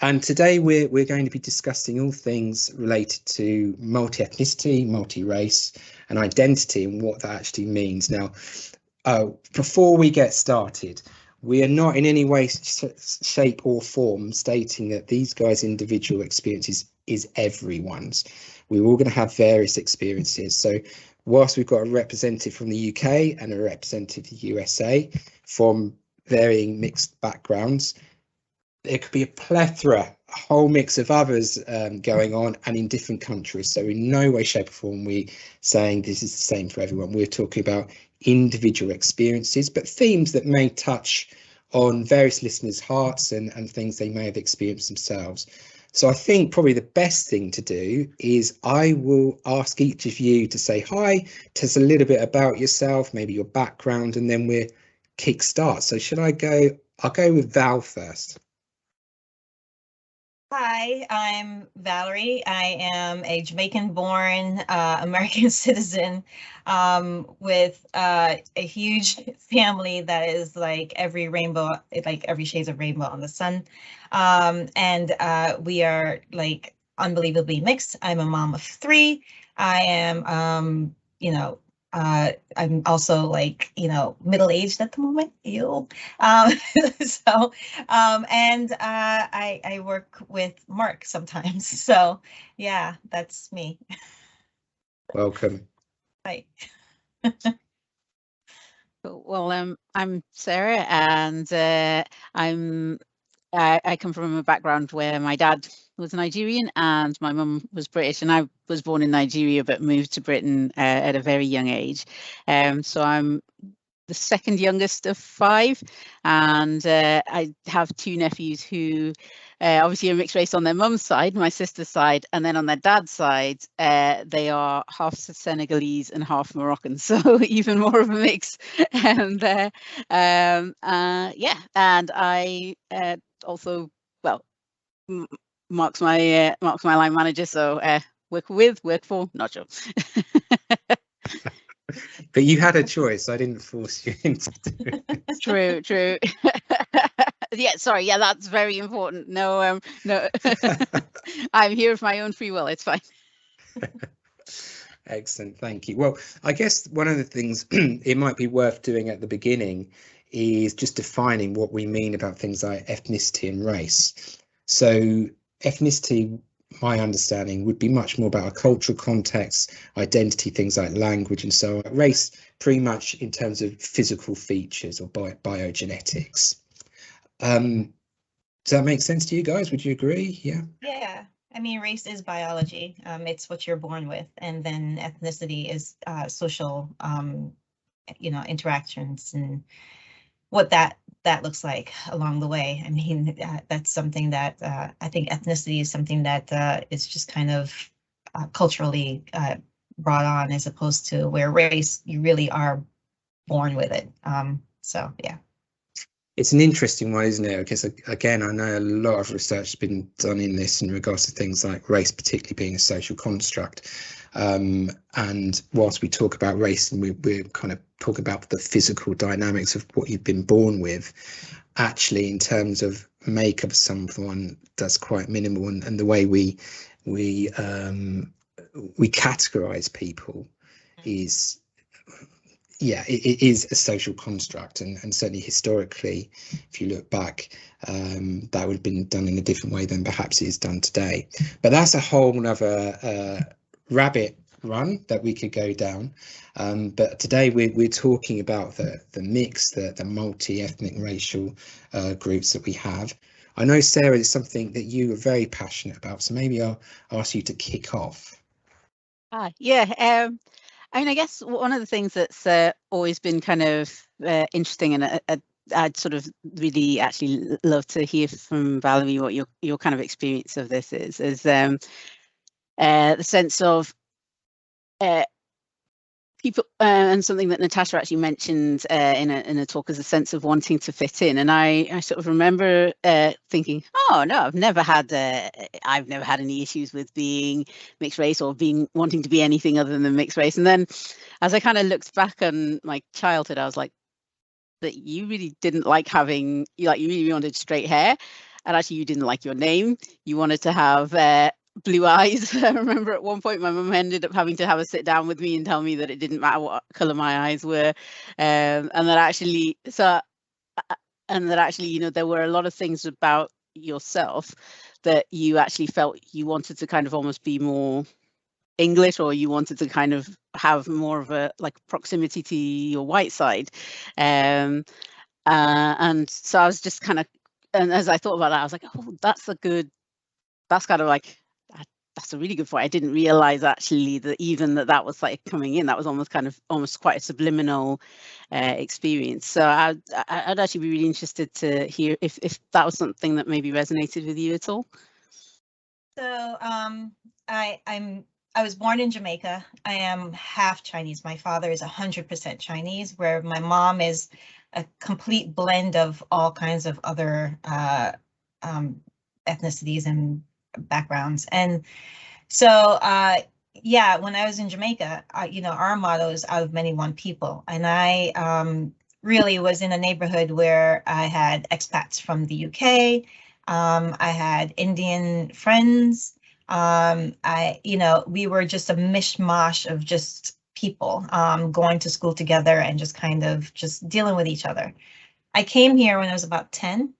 And today we're going to be discussing all things related to multi-ethnicity, multi-race, and identity, and what that actually means. Now, before we get started, we are not in any way, shape, or form stating that these guys' individual experiences is everyone's. We're all going to have various experiences. So whilst we've got a representative from the UK and a representative of the USA from varying mixed backgrounds, there could be a plethora, a whole mix of others going on and in different countries. So in no way, shape or form we saying this is the same for everyone. We're talking about individual experiences, but themes that may touch on various listeners' hearts and things they may have experienced themselves. So I think probably the best thing to do is I will ask each of you to say hi, tell us a little bit about yourself, maybe your background, and then we'll kickstart. So should I go? I'll go with Val first. Hi, I'm Valarie. I am a Jamaican-born American citizen with a huge family that is like every rainbow, like every shades of rainbow on the sun. And we are like unbelievably mixed. I'm a mom of 3. I am, I'm also like, middle-aged at the moment. Ew. And I work with Mark sometimes. So yeah, that's me. Welcome. Hi. Well, I'm Sarah, and I come from a background where my dad was Nigerian and my mum was British, and I was born in Nigeria but moved to Britain at a very young age. So I'm the second youngest of 5, and I have 2 nephews who obviously are mixed race on their mum's side, my sister's side, and then on their dad's side they are half Senegalese and half Moroccan, so even more of a mix. And yeah, and I also, well, Mark's my line manager, so work for, not sure. But you had a choice. I didn't force you into doing it. True. Yeah, sorry. Yeah, that's very important. No. I'm here of my own free will. It's fine. Excellent. Thank you. Well, I guess one of the things it might be worth doing at the beginning is just defining what we mean about things like ethnicity and race. So ethnicity, my understanding, would be much more about a cultural context, identity, things like language and so on. Race pretty much in terms of physical features or biogenetics. Does that make sense to you guys? Would you agree? Yeah. Yeah. I mean, race is biology. It's what you're born with, and then ethnicity is social, interactions and what that looks like along the way. I mean, that's something that I think ethnicity is something that is just kind of culturally brought on, as opposed to where race, you really are born with it. So yeah. It's an interesting one, isn't it? Because again, I know a lot of research has been done in this in regards to things like race, particularly being a social construct. And whilst we talk about race and we're kind of talk about the physical dynamics of what you've been born with, actually in terms of makeup of someone, that's quite minimal. And the way we categorize people is, yeah, it is a social construct, and certainly historically, if you look back, that would have been done in a different way than perhaps it is done today. But that's a whole nother rabbit run that we could go down. But today we're talking about the mix, the multi-ethnic racial groups that we have. I know, Sarah, it's something that you are very passionate about, so maybe I'll ask you to kick off. Yeah. I mean, I guess one of the things that's always been kind of interesting, and I'd sort of really actually love to hear from Valarie what your kind of experience of this is the sense of people, and something that Natasha actually mentioned in a talk, as a sense of wanting to fit in. And I sort of remember thinking, oh no, I've never had any issues with being mixed race or wanting to be anything other than mixed race. And then as I kind of looked back on my childhood, I was like, that you really didn't like having, you really wanted straight hair. and actually you didn't like your name. You wanted to have blue eyes. I remember at one point my mum ended up having to have a sit down with me and tell me that it didn't matter what colour my eyes were, and that actually, you know, there were a lot of things about yourself that you actually felt you wanted to kind of almost be more English, or you wanted to kind of have more of a like proximity to your white side. And so I was just kind of, and as I thought about that, I was like, oh, that's kind of like, that's a really good point. I didn't realize actually that even that was like coming in, that was almost quite a subliminal experience. So I'd actually be really interested to hear if that was something that maybe resonated with you at all. So I was born in Jamaica. I am half Chinese. My father is 100% Chinese, where my mom is a complete blend of all kinds of other ethnicities and backgrounds. And so, yeah, when I was in Jamaica, you know, our motto is out of many, one people. And I really was in a neighborhood where I had expats from the UK. I had Indian friends. You know, we were just a mishmash of just people going to school together and just kind of just dealing with each other. I came here when I was about 10,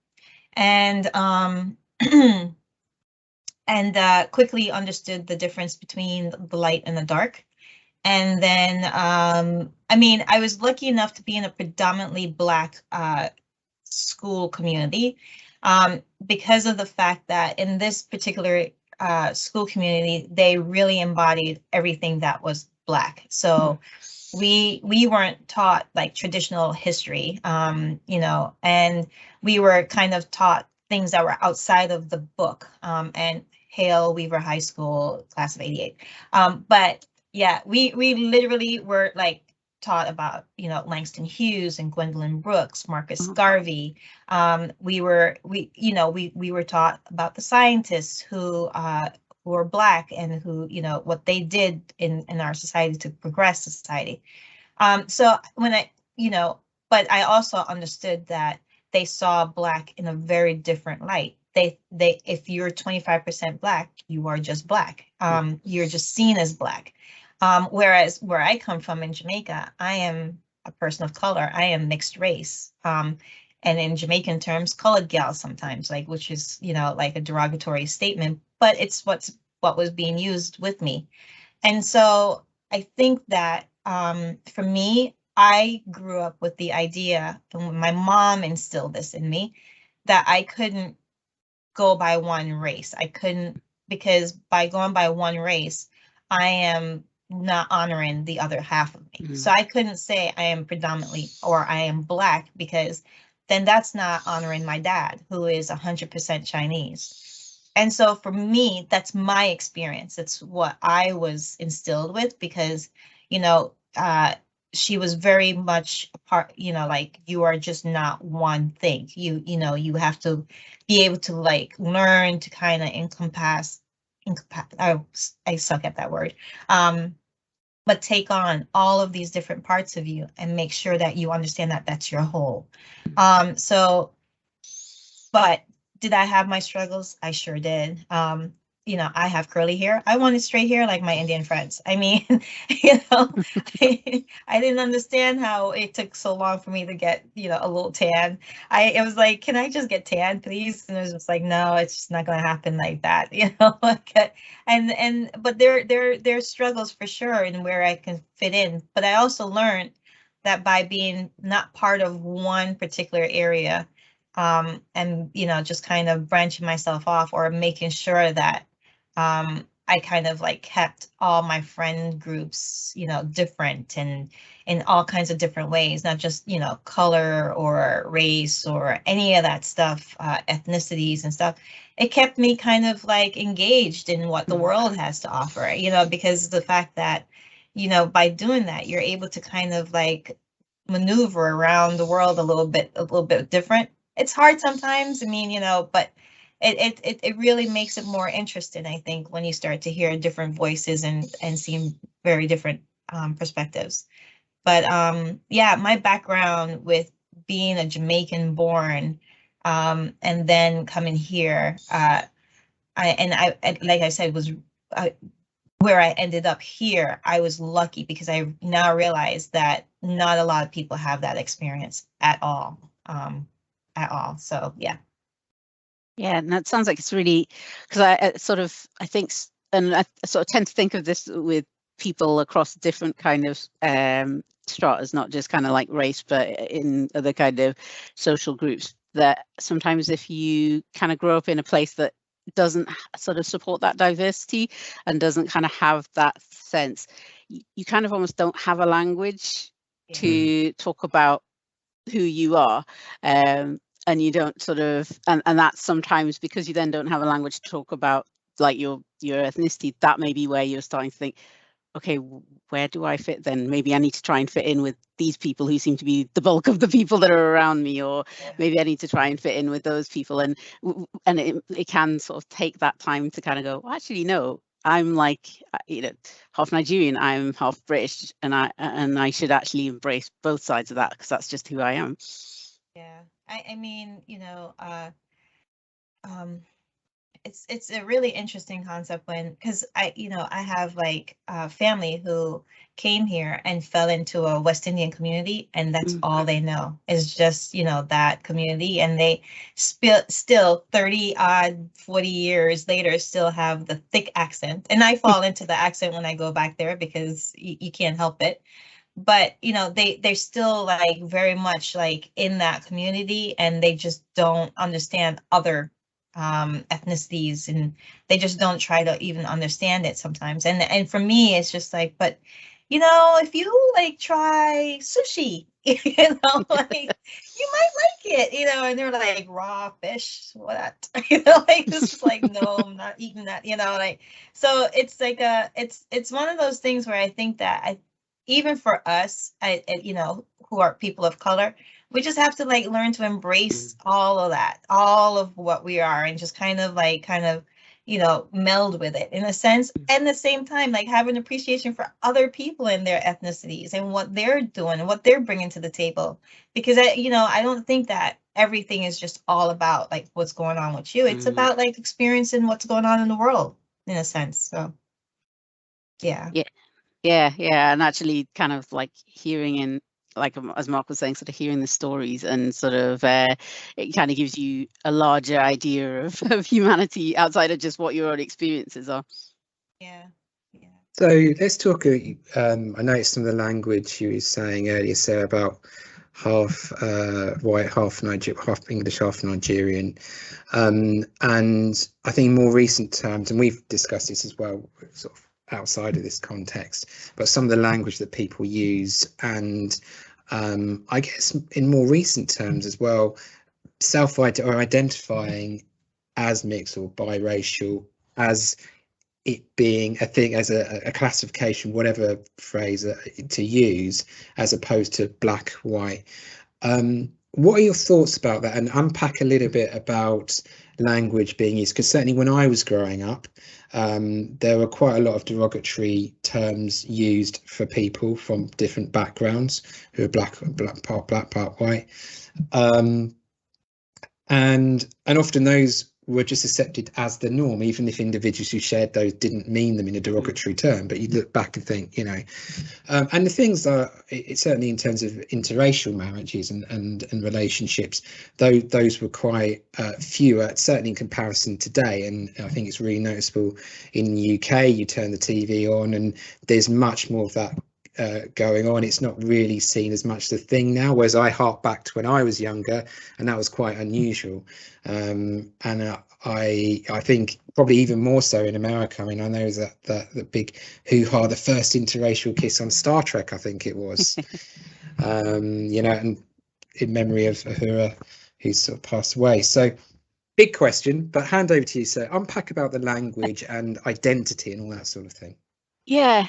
and and quickly understood the difference between the light and the dark. And then, I mean, I was lucky enough to be in a predominantly Black school community because of the fact that in this particular school community, they really embodied everything that was Black. So we weren't taught like traditional history, you know, and we were kind of taught things that were outside of the book. And Hale Weaver High School, class of '88. But yeah, we literally were like taught about, you know, Langston Hughes and Gwendolyn Brooks, Marcus Garvey. We were taught about the scientists who were Black and who, you know, what they did in our society to progress society. So when but I also understood that they saw Black in a very different light. They if you're 25% Black, you are just Black. You're just seen as Black. Whereas where I come from in Jamaica, I am a person of color. I am mixed race. And in Jamaican terms, colored gal sometimes, like, which is, you know, like a derogatory statement, but it's what was being used with me. And so I think that for me, I grew up with the idea, and my mom instilled this in me, that I couldn't go by one race. I couldn't, because by going by one race, I am not honoring the other half of me. So I couldn't say I am predominantly or I am Black, because then that's not honoring my dad, who is 100% Chinese. And so for me, that's my experience. It's what I was instilled with, because, you know, she was very much a part, you know, like, you are just not one thing. You know, you have to be able to like learn to kind of encompass, I suck at that word. But take on all of these different parts of you and make sure that you understand that that's your whole. So, but did I have my struggles? I sure did. You know, I have curly hair. I wanted straight hair like my Indian friends. I mean, you know, I didn't understand how it took so long for me to get, you know, a little tan. It was like, can I just get tan, please? And it was just like, no, it's just not going to happen like that, you know. But there struggles for sure in where I can fit in. But I also learned that by being not part of one particular area, and, you know, just kind of branching myself off, or making sure that I kind of like kept all my friend groups, you know, different and in all kinds of different ways, not just, you know, color or race or any of that stuff, ethnicities and stuff. It kept me kind of like engaged in what the world has to offer, you know, because the fact that, you know, by doing that, you're able to kind of like maneuver around the world a little bit different. It's hard sometimes, I mean, you know, but it really makes it more interesting, I think, when you start to hear different voices and see very different perspectives. But yeah, my background with being a Jamaican born And then coming here, I like I said, was where I ended up here. I was lucky because I now realize that not a lot of people have that experience at all. So yeah. Yeah, and that sounds like it's really, because I think, and I sort of tend to think of this with people across different kind of stratas, not just kind of like race, but in other kind of social groups, that sometimes if you kind of grow up in a place that doesn't sort of support that diversity and doesn't kind of have that sense, you kind of almost don't have a language to talk about who you are. And you don't sort of, and that's sometimes because you then don't have a language to talk about like your ethnicity, that may be where you're starting to think, okay, where do I fit then? Maybe I need to try and fit in with these people who seem to be the bulk of the people that are around me, or maybe I need to try and fit in with those people. And it can sort of take that time to kind of go, well, actually, no, I'm like, half Nigerian, I'm half British, and I should actually embrace both sides of that, because that's just who I am. Yeah, I mean, it's a really interesting concept because I have like family who came here and fell into a West Indian community, and that's all they know is just that community, and they still 40 years later still have the thick accent, and I fall into the accent when I go back there because you can't help it. But they're still like very much like in that community, and they just don't understand other ethnicities, and they just don't try to even understand it sometimes. And for me, it's just like, but if you like try sushi, like you might like it, and they're like, raw fish, what? Like this is like, no, I'm not eating that, like. So it's like it's one of those things where I think that even for us, who are people of color, we just have to like learn to embrace all of that, all of what we are, and just kind of meld with it in a sense. And at the same time, like have an appreciation for other people and their ethnicities and what they're doing and what they're bringing to the table. Because I don't think that everything is just all about like what's going on with you. It's about like experiencing what's going on in the world in a sense. So yeah. Yeah, and actually kind of like hearing in, like as Mark was saying, sort of hearing the stories, and sort of it kind of gives you a larger idea of humanity outside of just what your own experiences are. Yeah. So let's talk, I noticed some of the language you were saying earlier, Sarah, about half white, half English, half Nigerian. And I think in more recent terms, and we've discussed this as well, sort of outside of this context, but some of the language that people use, and I guess in more recent terms as well, identifying as mixed or biracial, as it being a thing, as a classification, whatever phrase to use, as opposed to black, white. What are your thoughts about that? And unpack a little bit about language being used, because certainly when I was growing up, there were quite a lot of derogatory terms used for people from different backgrounds who are black, part white, and often those were just accepted as the norm, even if individuals who shared those didn't mean them in a derogatory term. But you look back and think, and the things are, it's certainly in terms of interracial marriages and relationships, those were quite fewer, certainly in comparison today. And I think it's really noticeable in the UK. You turn the TV on and there's much more of that going on. It's not really seen as much the thing now, whereas I hark back to when I was younger and that was quite unusual. And I think probably even more so in America. I mean, I know that the big hoo-ha, the first interracial kiss on Star Trek, I think it was, and in memory of Uhura, who's sort of passed away. So big question, but hand over to you, sir. Unpack about the language and identity and all that sort of thing. Yeah,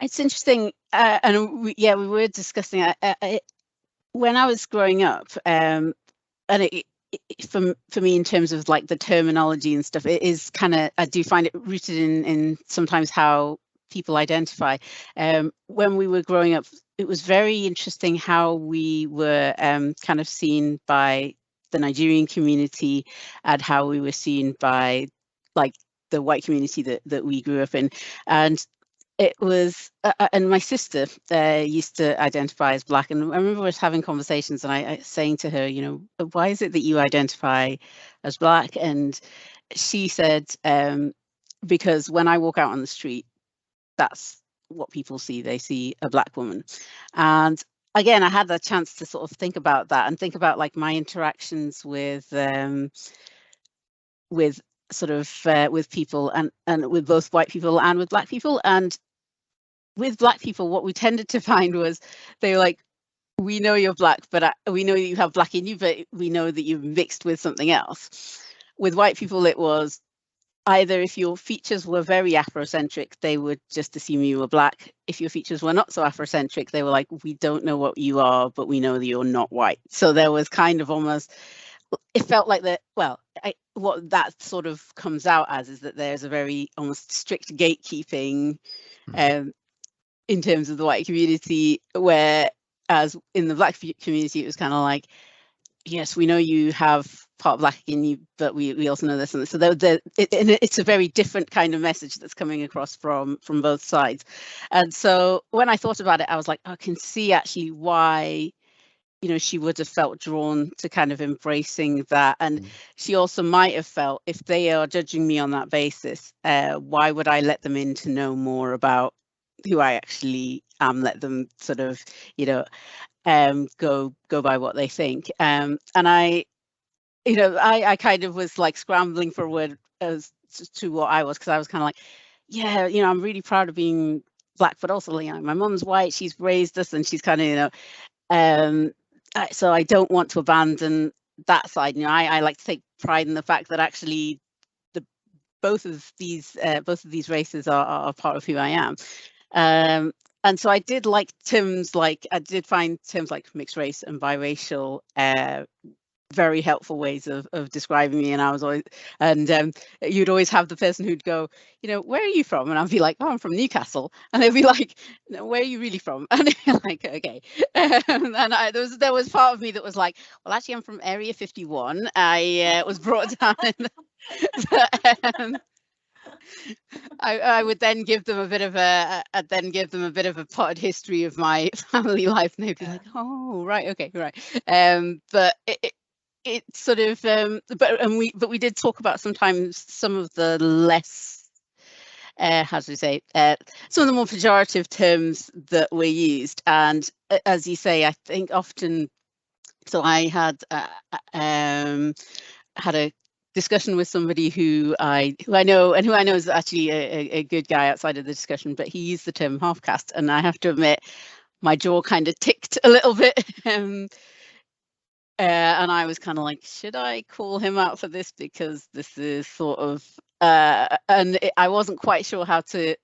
it's interesting, and we were discussing it when I was growing up, and for me, in terms of like the terminology and stuff, it is kind of, I do find it rooted in sometimes how people identify. When we were growing up, it was very interesting how we were kind of seen by the Nigerian community and how we were seen by like the white community that we grew up in. And it was, and my sister used to identify as Black, and I remember us having conversations, and I saying to her, you know, why is it that you identify as Black? And she said, because when I walk out on the street, that's what people see. They see a Black woman. And again, I had the chance to sort of think about that and think about like my interactions with sort of with people and with both white people and with Black people. And with Black people, what we tended to find was they were like, we know you're Black, but we know you have Black in you, but we know that you've mixed with something else. With white people, it was either if your features were very Afrocentric, they would just assume you were Black. If your features were not so Afrocentric, they were like, we don't know what you are, but we know that you're not white. So there was kind of almost, it felt like that, well, what that sort of comes out as is that there's a very almost strict gatekeeping in terms of the white community, whereas in the Black community, it was kind of like, yes, we know you have part Black in you, but we also know this and this. So it's a very different kind of message that's coming across from both sides. And so when I thought about it, I was like, I can see actually why, you know, she would have felt drawn to kind of embracing that. And she also might have felt, if they are judging me on that basis, why would I let them in to know more about who I actually am? Let them sort of, you know, go by what they think. And I, you know, I kind of was like scrambling for a word as to what I was, because I was kind of like, yeah, you know, I'm really proud of being Black, but also, you know, my mum's white, she's raised us, and she's kind of, you know, so I don't want to abandon that side. You know, I like to take pride in the fact that actually both of these races are part of who I am. And so I did like terms like, I did find terms like mixed race and biracial very helpful ways of describing me. And I was always, and you'd always have the person who'd go, you know, where are you from? And I'd be like, oh, I'm from Newcastle. And they'd be like, no, where are you really from? And I'd be like, okay. And there was part of me that was like, well, actually, I'm from Area 51. I was brought down in I would then give them a bit of a potted history of my family life, and they'd be like, oh, right, okay, right. But it sort of but we did talk about sometimes some of the less how do we say some of the more pejorative terms that were used. And as you say, I think often, so I had had a discussion with somebody who I know is actually a good guy outside of the discussion, but he used the term half caste, and I have to admit my jaw kind of ticked a little bit. And I was kind of like, should I call him out for this? Because this is sort of, I wasn't quite sure how to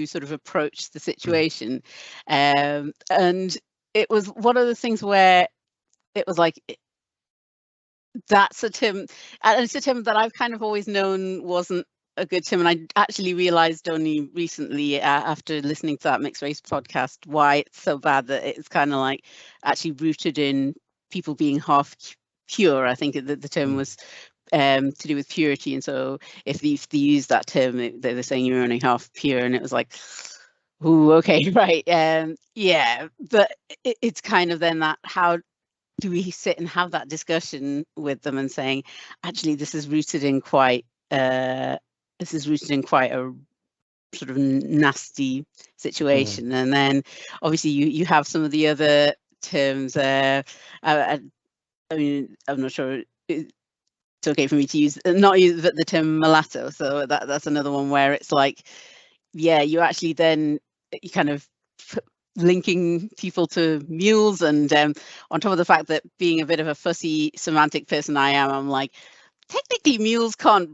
sort of approach the situation. And it was one of the things where it was like, that's a term, and it's a term that I've kind of always known wasn't a good term. And I actually realized only recently, after listening to that mixed race podcast, why it's so bad, that it's kind of like actually rooted in people being half pure. I think the term was to do with purity. And so if they use that term, they're saying you're only half pure. And it was like, oh, okay, right. Yeah, but it's kind of then that, how do we sit and have that discussion with them and saying, actually, this is rooted in quite a sort of nasty situation. And then obviously you have some of the other terms. I mean, I'm not sure it's okay for me to use the term mulatto. So that's another one where it's like, yeah, you actually then you kind of linking people to mules, and on top of the fact that being a bit of a fussy semantic person I'm like, technically mules can't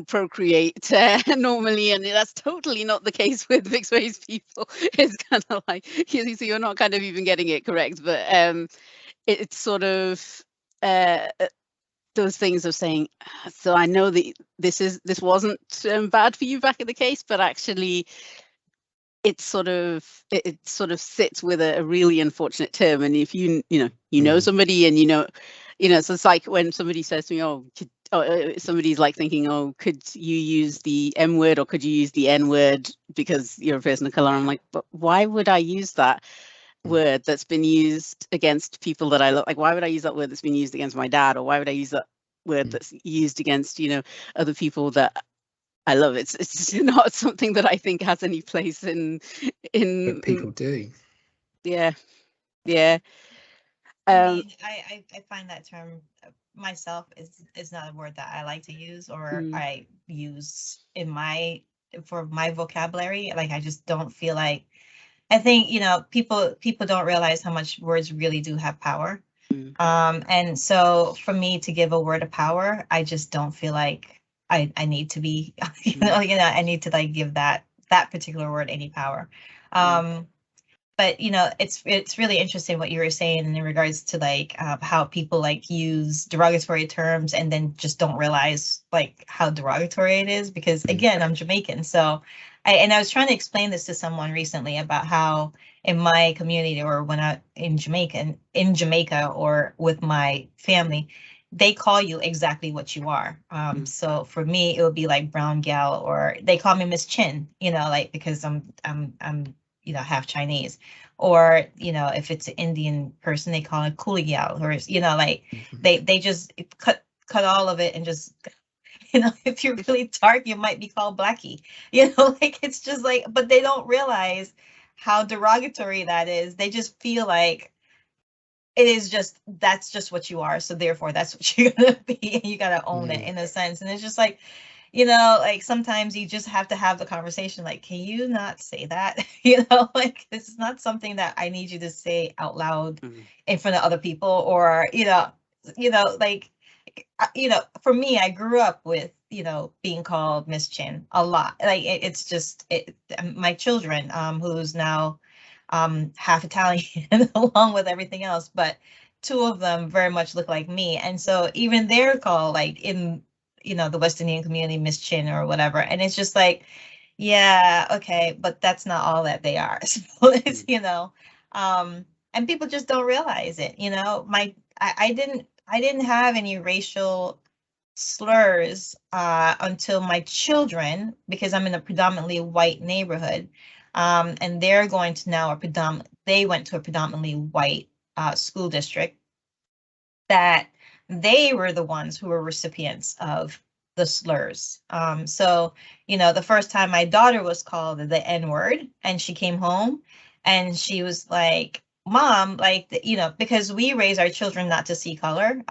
procreate normally, and that's totally not the case with mixed race people. It's kind of like, so you're not kind of even getting it correct, but it's sort of those things of saying, so I know that this wasn't bad for you back in the case, but actually it sort of sits with a really unfortunate term. And if you know somebody, and you know, so it's like when somebody says to me, oh, somebody's like thinking, oh, could you use the M word or could you use the N word because you're a person of color? I'm like, but why would I use that word that's been used against people that I look like? Why would I use that word that's been used against my dad? Or why would I use that word that's used against, you know, other people that I love? It's not something that I think has any place in But people do. Yeah. I mean, I find that term myself is not a word that I like to use, or I use for my vocabulary. Like, I just don't feel like, I think, you know, people don't realize how much words really do have power. And so for me to give a word of power, I just don't feel like I need to be, you know, I need to like give that particular word any power. But you know, it's really interesting what you were saying in regards to like how people like use derogatory terms and then just don't realize like how derogatory it is. Because again, I'm Jamaican, so I was trying to explain this to someone recently about how in my community, or when I in Jamaica or with my family, they call you exactly what you are. So for me, it would be like brown gal, or they call me Miss Chin, you know, like because I'm you know, half Chinese. Or, you know, if it's an Indian person, they call it coolie gal, or, you know, like they just cut all of it and just, you know, if you're really dark, you might be called blackie, you know, like it's just like, but they don't realize how derogatory that is. They just feel like it is just, that's just what you are, so therefore that's what you're gonna be, and you gotta own it in a sense. And it's just like, you know, like sometimes you just have to have the conversation, like, can you not say that? You know, like this is not something that I need you to say out loud in front of other people, or, you know, like, you know, for me, I grew up with, you know, being called Miss Chin a lot. Like it's just my children, who's now half Italian along with everything else, but two of them very much look like me. And so even they're called like in, you know, the West Indian community, Miss Chin or whatever. And it's just like, yeah, okay, but that's not all that they are. So it's, you know, and people just don't realize it, you know. I didn't have any racial slurs until my children, because I'm in a predominantly white neighborhood, and they're going to now they went to a predominantly white school district, that they were the ones who were recipients of the slurs. So, you know, the first time my daughter was called the N-word, and she came home and she was like, Mom, like, you know, because we raise our children not to see color.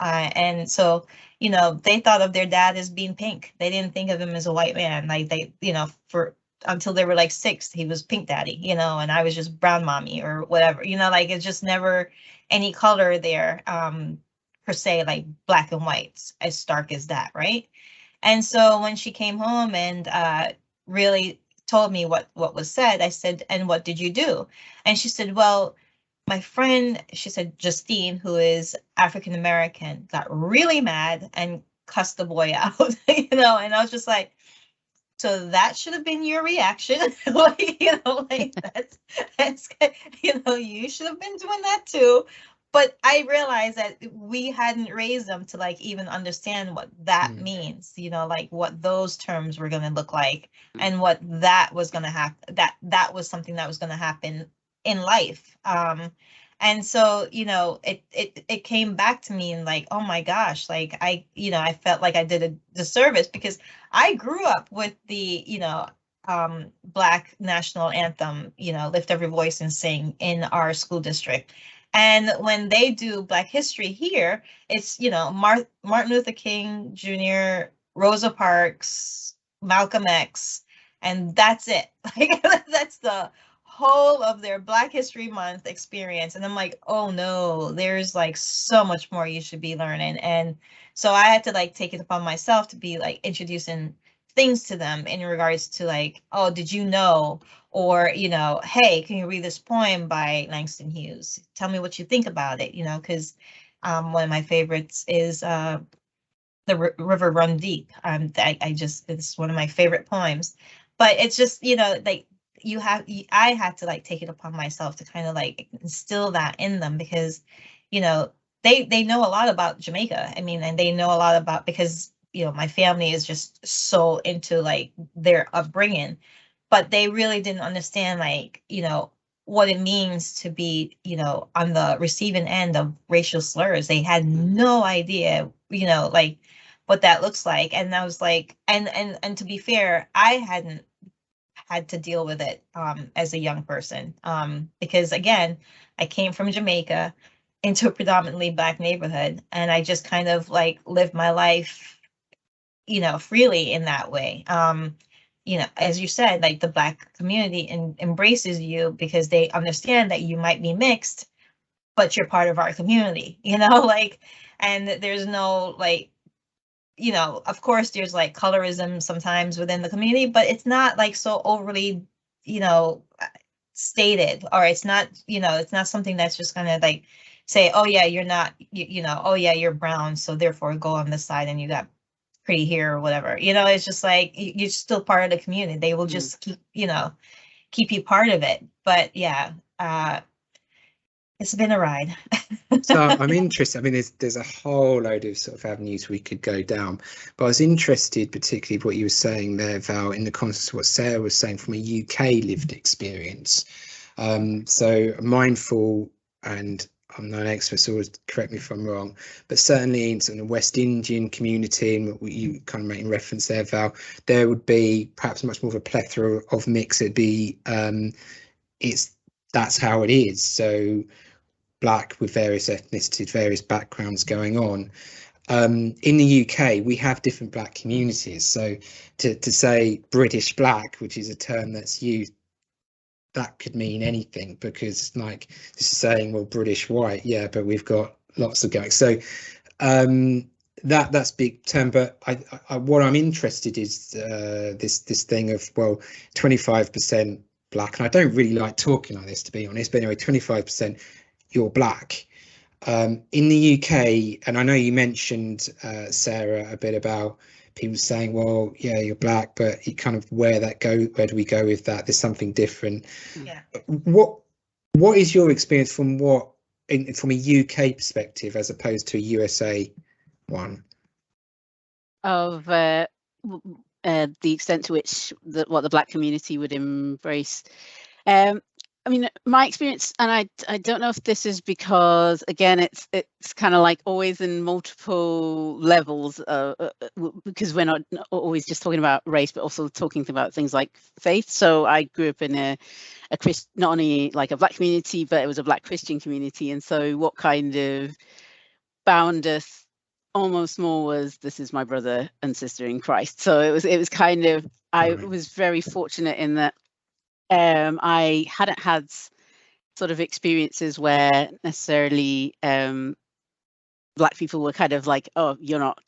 And so, you know, they thought of their dad as being pink. They didn't think of him as a white man. Like they, you know, until they were like 6, he was pink daddy, you know, and I was just brown mommy or whatever, you know, like it's just never any color there, per se, like black and whites as stark as that, right? And so when she came home and really told me what was said, I said, and what did you do? And she said, well, my friend, she said, Justine, who is African American, got really mad and cussed the boy out, you know. And I was just like, so that should have been your reaction. Like, you know, like that's, you know, you should have been doing that too. But I realized that we hadn't raised them to like even understand what that means, you know, like what those terms were going to look like, and what that was going to happen, that was something that was going to happen in life. And so, you know, it came back to me and like, oh my gosh, like you know, I felt like I did a disservice, because I grew up with the, you know, Black national anthem, you know, Lift Every Voice and Sing in our school district. And when they do Black history here, it's, you know, Martin Luther King Jr., Rosa Parks, Malcolm X, and that's it. Like that's the whole of their Black History Month experience. And I'm like, oh no, there's like so much more you should be learning. And so I had to like take it upon myself to be like introducing things to them in regards to like, oh, did you know? Or, you know, hey, can you read this poem by Langston Hughes? Tell me what you think about it, you know, because one of my favorites is The River Run Deep. I just, it's one of my favorite poems. But it's just, you know, like I had to like take it upon myself to kind of like instill that in them, because, you know, they know a lot about Jamaica. I mean, and they know a lot about, because, you know, my family is just so into like their upbringing, but they really didn't understand, like, you know, what it means to be, you know, on the receiving end of racial slurs. They had no idea, you know, like what that looks like. And I was like, and to be fair, I hadn't had to deal with it as a young person, because again, I came from Jamaica into a predominantly Black neighborhood, and I just kind of like lived my life, you know, freely in that way. You know, as you said, like the Black community embraces you because they understand that you might be mixed, but you're part of our community, you know, like, and there's no like, you know, of course there's like colorism sometimes within the community, but it's not like so overly, you know, stated, or it's not, you know, it's not something that's just gonna like say, oh yeah, you're not, you know, oh yeah, you're brown, so therefore go on this side and you got pretty hair or whatever. You know, it's just like you're still part of the community. They will just keep, you know, keep you part of it. But yeah, it's been a ride. So I'm interested. I mean, there's a whole load of sort of avenues we could go down, but I was interested, particularly what you were saying there, Val, in the context of what Sarah was saying from a UK lived experience. So mindful, and I'm not an expert, so always correct me if I'm wrong, but certainly in sort of the West Indian community, and what you kind of making reference there, Val, there would be perhaps much more of a plethora of mix. It'd be that's how it is. So Black with various ethnicities, various backgrounds going on. In the UK, we have different Black communities. So to say British Black, which is a term that's used, that could mean anything, because like just saying, well, British white, yeah, but we've got lots of going. So that's big term. But I what I'm interested is this thing of, well, 25% Black, and I don't really like talking like this, to be honest, but anyway, 25% you're Black. In the UK, and I know you mentioned, Sarah, a bit about people saying, well, yeah, you're Black, but you kind of where do we go with that? There's something different. Yeah. What is your experience from from a UK perspective as opposed to a USA one? Of the extent to which what the Black community would embrace. I mean, my experience, and I don't know if this is because, again, it's kind of like always in multiple levels, because we're not always just talking about race, but also talking about things like faith. So I grew up in a not only like a Black community, but it was a Black Christian community. And so what kind of bound us almost more was, this is my brother and sister in Christ. So it was kind of, I was very fortunate in that I hadn't had sort of experiences where necessarily Black people were kind of like, oh, you're not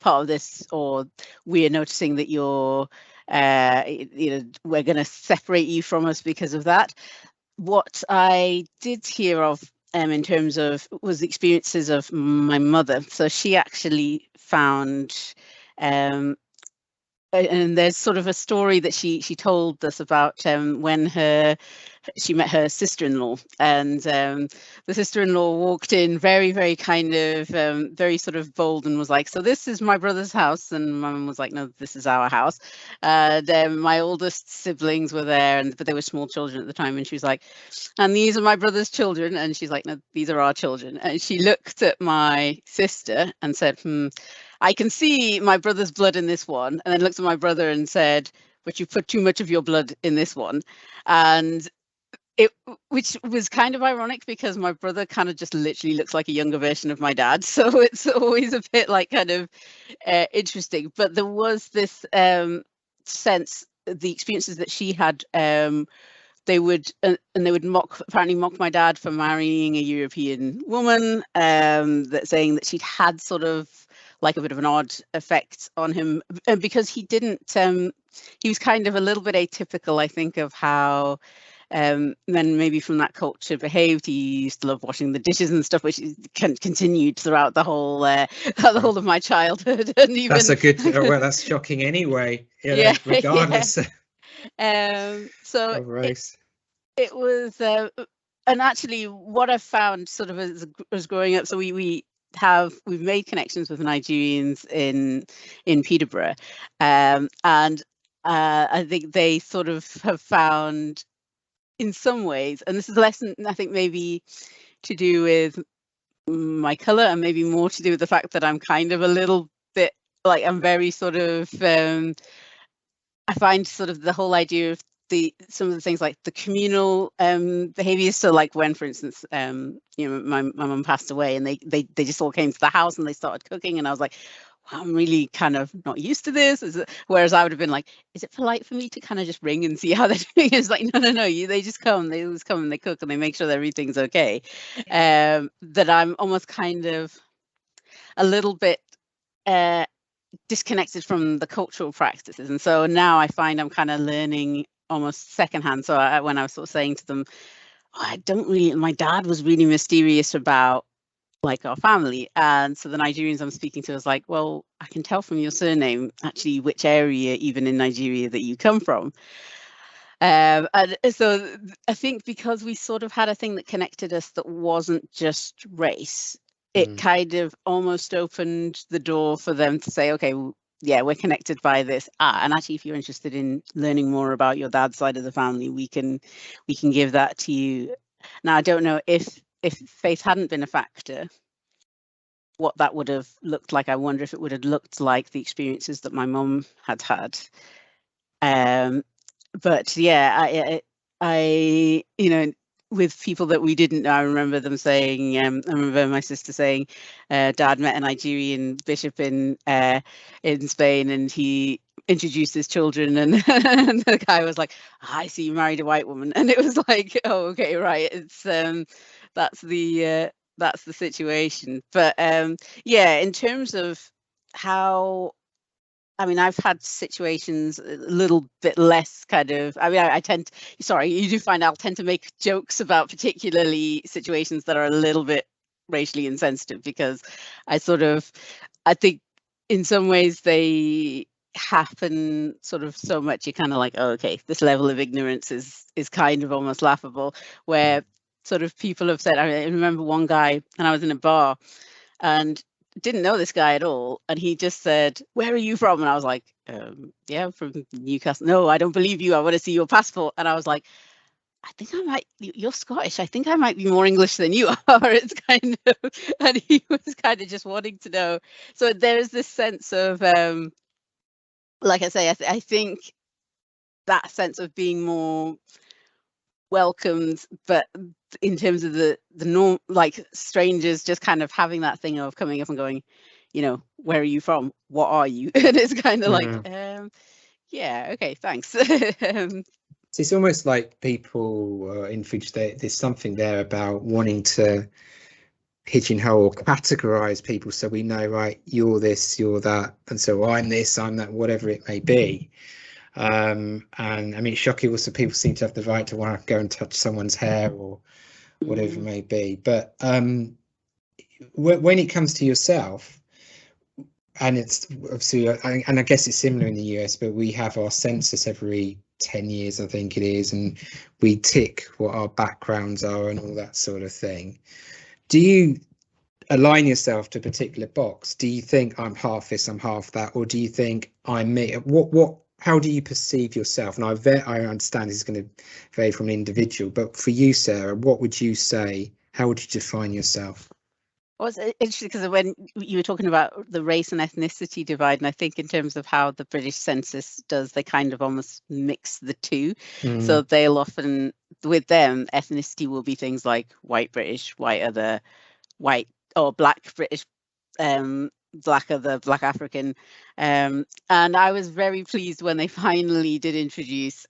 part of this, or we're noticing that you're, you know, we're going to separate you from us because of that. What I did hear of in terms of was the experiences of my mother. So she actually found and there's sort of a story that she told us about when she met her sister-in-law, and the sister-in-law walked in very, very kind of very sort of bold and was like, so this is my brother's house, and my mum was like, no, this is our house. And my oldest siblings were there, but they were small children at the time, and she was like, and these are my brother's children, and she's like, no, these are our children. And she looked at my sister and said, I can see my brother's blood in this one, and then looked at my brother and said, but you put too much of your blood in this one. And which was kind of ironic, because my brother kind of just literally looks like a younger version of my dad, so it's always a bit like kind of interesting. But there was this sense, the experiences that she had, they would apparently mock my dad for marrying a European woman, that saying that she'd had sort of like a bit of an odd effect on him, because he didn't, he was kind of a little bit atypical, I think, of how men maybe from that culture behaved. He used to love washing the dishes and stuff, which continued throughout the whole the whole of my childhood. And even that's a good, well, that's shocking anyway, you know, regardless so of race. it was actually what I've found sort of as growing up, so we've made connections with Nigerians in Peterborough, and I think they sort of have found in some ways, and this is less I think maybe to do with my color and maybe more to do with the fact that I'm kind of a little bit like, I'm very sort of I find sort of the whole idea of some of the things like the communal behaviors. So like when, for instance, you know, my mum passed away and they just all came to the house and they started cooking, and I was like, wow, I'm really kind of not used to this. Whereas I would have been like, is it polite for me to kind of just ring and see how they're doing? It's like, no, they just come, they always come and they cook and they make sure that everything's okay. That I'm almost kind of a little bit disconnected from the cultural practices, and so now I find I'm kind of learning almost secondhand. So when I was sort of saying to them, I don't really, my dad was really mysterious about like our family, and so the Nigerians I'm speaking to was like, well, I can tell from your surname actually which area even in Nigeria that you come from. And so I think because we sort of had a thing that connected us that wasn't just race, it kind of almost opened the door for them to say, okay, well, yeah, we're connected by this. And actually, if you're interested in learning more about your dad's side of the family, we can give that to you. Now, I don't know if faith hadn't been a factor, what that would have looked like. I wonder if it would have looked like the experiences that my mum had had. But yeah, I you know, with people that we didn't know, I remember them saying, I remember my sister saying, Dad met a Nigerian bishop in Spain, and he introduced his children, and, and the guy was like, I see you married a white woman, and it was like, oh, okay, right, it's that's the situation. But yeah, in terms of how, I mean, I've had situations a little bit less kind of, I mean, I tend to, sorry, you do find I'll tend to make jokes about particularly situations that are a little bit racially insensitive, because I think in some ways they happen sort of so much, you're kind of like, oh, okay, this level of ignorance is kind of almost laughable, where sort of people have said, I remember one guy, and I was in a bar and didn't know this guy at all, and he just said, where are you from? And I was like, yeah, from Newcastle. No, I don't believe you, I want to see your passport. And I was like, I think I might, you're Scottish, I think I might be more English than you are. It's kind of, and he was kind of just wanting to know. So there's this sense of like I say, I think that sense of being more welcomed, but in terms of the norm, like strangers just kind of having that thing of coming up and going, you know, where are you from, what are you? And it's kind of like, yeah, okay, thanks. So it's almost like people in which there's something there about wanting to pigeonhole or categorize people, so we know, right, you're this, you're that, and so I'm this, I'm that, whatever it may be. And I mean, it's shocking also, people seem to have the right to want to go and touch someone's hair or whatever it may be. But when it comes to yourself, and it's obviously, and I guess it's similar in the US, but we have our census every 10 years, I think it is, and we tick what our backgrounds are and all that sort of thing. Do you align yourself to a particular box? Do you think I'm half this, I'm half that, or do you think I'm me? How do you perceive yourself? And I understand this is going to vary from an individual, but for you, Sarah, what would you say? How would you define yourself? Well, it's interesting because when you were talking about the race and ethnicity divide, and I think in terms of how the British census does, they kind of almost mix the two. So they'll often, with them, ethnicity will be things like white British, white other, white or black British, black other, black African, and I was very pleased when they finally did introduce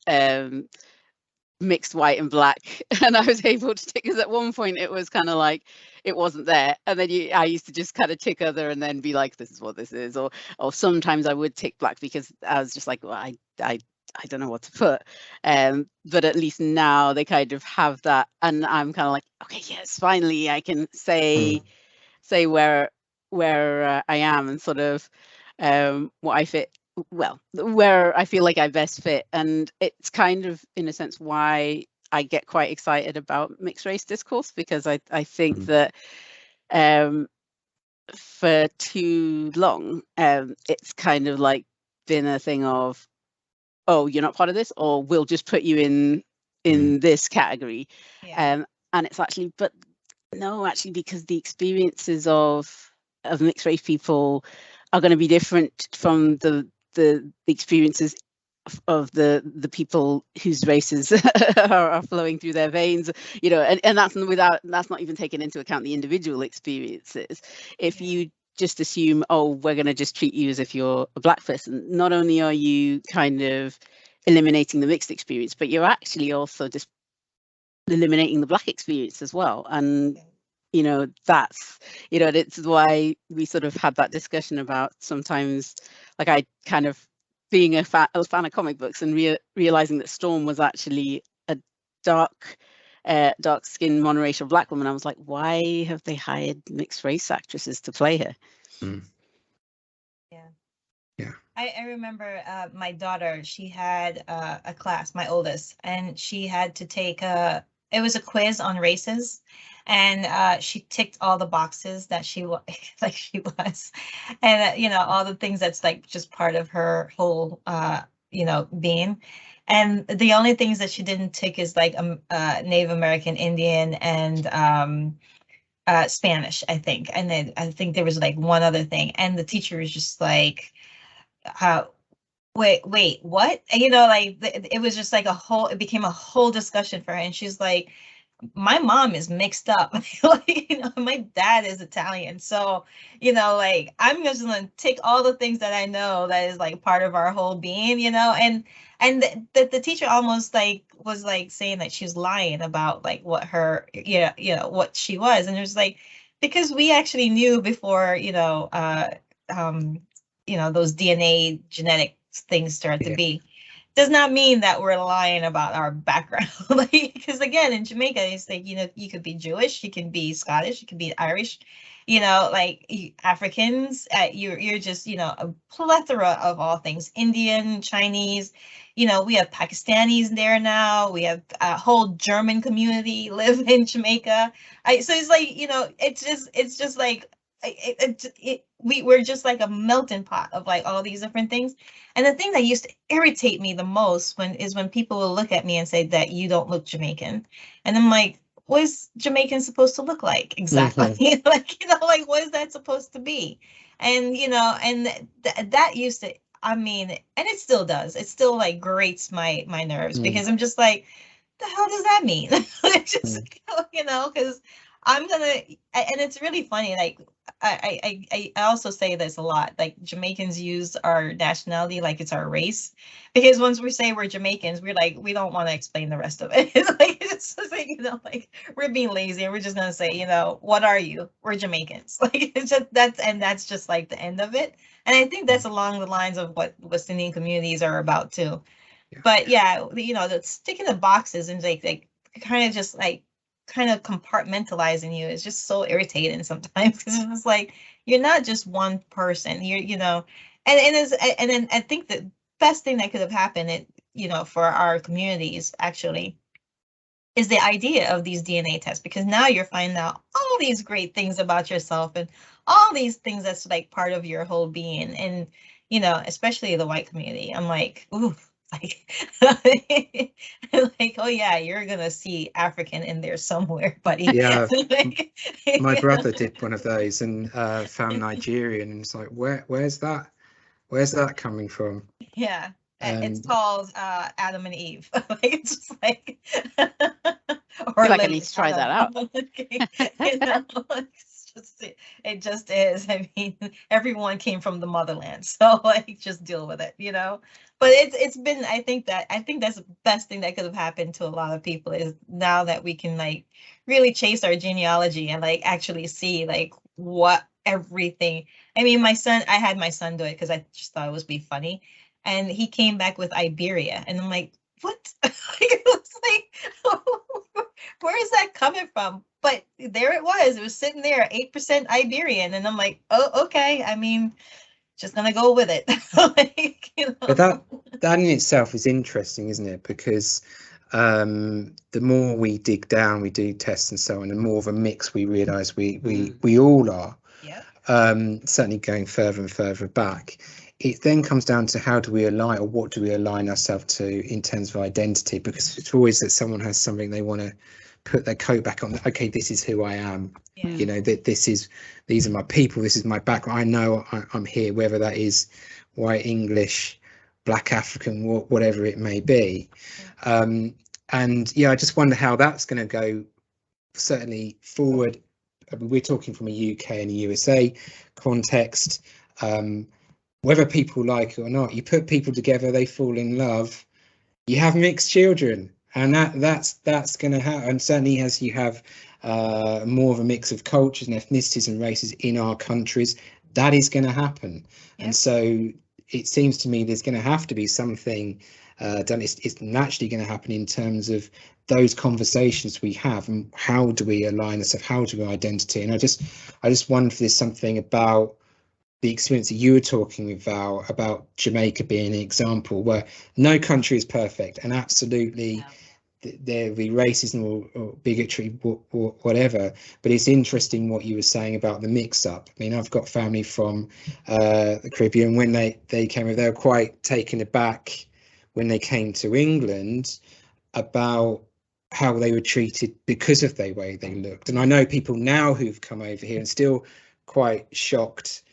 mixed white and black, and I was able to tick, because at one point it was kind of like it wasn't there, and then I used to just kind of tick other and then be like, this is what this is, or sometimes I would tick black because I was just like, well, I don't know what to put, but at least now they kind of have that, and I'm kind of like, okay, yes, finally I can say where I am, and sort of what I fit, well, where I feel like I best fit. And it's kind of, in a sense, why I get quite excited about mixed race discourse, because I think Mm. that for too long it's kind of like been a thing of, oh, you're not part of this, or we'll just put you in this category. Yeah. And it's actually, but no, actually, because the experiences of mixed race people are going to be different from the experiences of the people whose races are flowing through their veins, you know, and that's not even taking into account the individual experiences. If you just assume, oh, we're going to just treat you as if you're a Black person, not only are you kind of eliminating the mixed experience, but you're actually also just eliminating the Black experience as well. And you know, that's, you know, it's why we sort of had that discussion about sometimes, like, I kind of being a fan of comic books and realizing that Storm was actually a dark skinned monoracial Black woman. I was like, why have they hired mixed race actresses to play her? Yeah. I remember my daughter, she had a class, my oldest, and she had to take it was a quiz on races, and she ticked all the boxes that she was like she was, and you know, all the things that's like just part of her whole you know, being. And the only things that she didn't tick is like Native American, Indian, and Spanish, I think. And then I think there was like one other thing, and the teacher was just like, wait, what? And, you know, like it was just like it became a whole discussion for her. And she's like, my mom is mixed up. Like, you know, my dad is Italian. So, you know, like, I'm just gonna take all the things that I know that is like part of our whole being, you know, and the teacher almost like was like saying that she was lying about like what her, you know, what she was. And it was like, because we actually knew before, you know, those DNA genetic things start to be, does not mean that we're lying about our background. Like, because again, in Jamaica, it's like, you know, you could be Jewish, you can be Scottish, you can be Irish, you know, like Africans, you're just, you know, a plethora of all things, Indian, Chinese, you know, we have Pakistanis there now, we have a whole German community live in Jamaica. So it's like, you know, it's just like, we're just like a melting pot of like all these different things. And the thing that used to irritate me the most when people will look at me and say that you don't look Jamaican. And I'm like, what is Jamaican supposed to look like exactly? Like, you know, like, what is that supposed to be? And, you know, and that used to, I mean, and it still does. It still like grates my nerves because I'm just like, the hell does that mean? Just, you know, because I'm gonna, and it's really funny, like, I also say this a lot, like Jamaicans use our nationality like it's our race, because once we say we're Jamaicans, we're like, we don't want to explain the rest of it. It's like, it's just like, you know, like we're being lazy and we're just gonna say, you know, what are you? We're Jamaicans. Like, it's just, that's just like the end of it. And I think that's along the lines of what West Indian communities are about too. But yeah, you know, the sticking the boxes and like kind of just like kind of compartmentalizing you is just so irritating sometimes, because it's just like, you're not just one person, you're, you know, and then I think the best thing that could have happened, you know, for our communities actually, is the idea of these DNA tests, because now you're finding out all these great things about yourself and all these things that's like part of your whole being. And, you know, especially the white community, I'm like, ooh, like, like, oh yeah, you're gonna see African in there somewhere, buddy. Yeah, Like, my brother did one of those and found Nigerian, and it's like, where's that coming from? Yeah, it's called Adam and Eve. Like, it's just like, or like, I need to try that out. You know, it just is. I mean, everyone came from the motherland, so like, just deal with it, you know. But it's been, I think that's the best thing that could have happened to a lot of people, is now that we can like really chase our genealogy and like actually see like what everything. I mean, I had my son do it because I just thought it would be funny, and he came back with Iberia, and I'm like, what? Like, it was like, where is that coming from? But there it was sitting there, 8% Iberian, and I'm like, oh, okay. I mean, just gonna go with it. Like, you know. But that in itself is interesting, isn't it? Because the more we dig down, we do tests and so on, the more of a mix we realise we all are. Yeah. Certainly going further and further back. It then comes down to how do we align, or what do we align ourselves to in terms of identity, because it's always that someone has something they want to put their coat back on. Okay, this is who I am. Yeah. You know, that these are my people, this is my background. I know I'm here, whether that is white, English, Black, African, whatever it may be. And yeah, I just wonder how that's going to go, certainly forward. I mean, we're talking from a UK and a USA context. Whether people like it or not, you put people together, they fall in love, you have mixed children, and that's going to happen. And certainly as you have more of a mix of cultures and ethnicities and races in our countries, that is going to happen. Yeah. And so it seems to me there's going to have to be something done. It's naturally going to happen in terms of those conversations we have, and how do we align ourselves, how do we identity. And I just wonder if there's something about the experience that you were talking about Jamaica being an example where no country is perfect, and absolutely there'll be racism or bigotry, whatever. But it's interesting what you were saying about the mix-up. I mean, I've got family from the Caribbean. When they came over, they were quite taken aback when they came to England about how they were treated because of the way they looked. And I know people now who've come over here and still quite shocked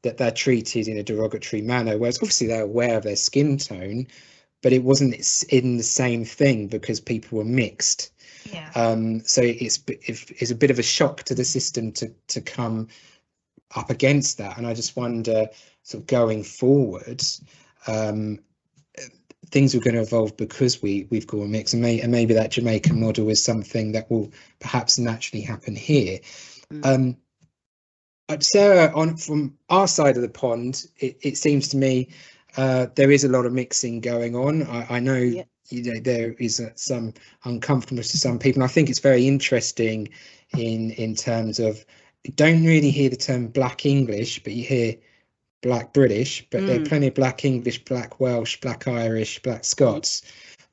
that they're treated in a derogatory manner, whereas obviously they're aware of their skin tone, but it wasn't in the same thing because people were mixed. Yeah. So it's a bit of a shock to the system to come up against that. And I just wonder, sort of going forward, things are going to evolve because we've got a mix, and maybe that Jamaican model is something that will perhaps naturally happen here. Sarah, from our side of the pond, it seems to me there is a lot of mixing going on. I know, you know, there is some uncomfortableness to some people. And I think it's very interesting in terms of, you don't really hear the term Black English, but you hear Black British, but there are plenty of Black English, Black Welsh, Black Irish, Black Scots,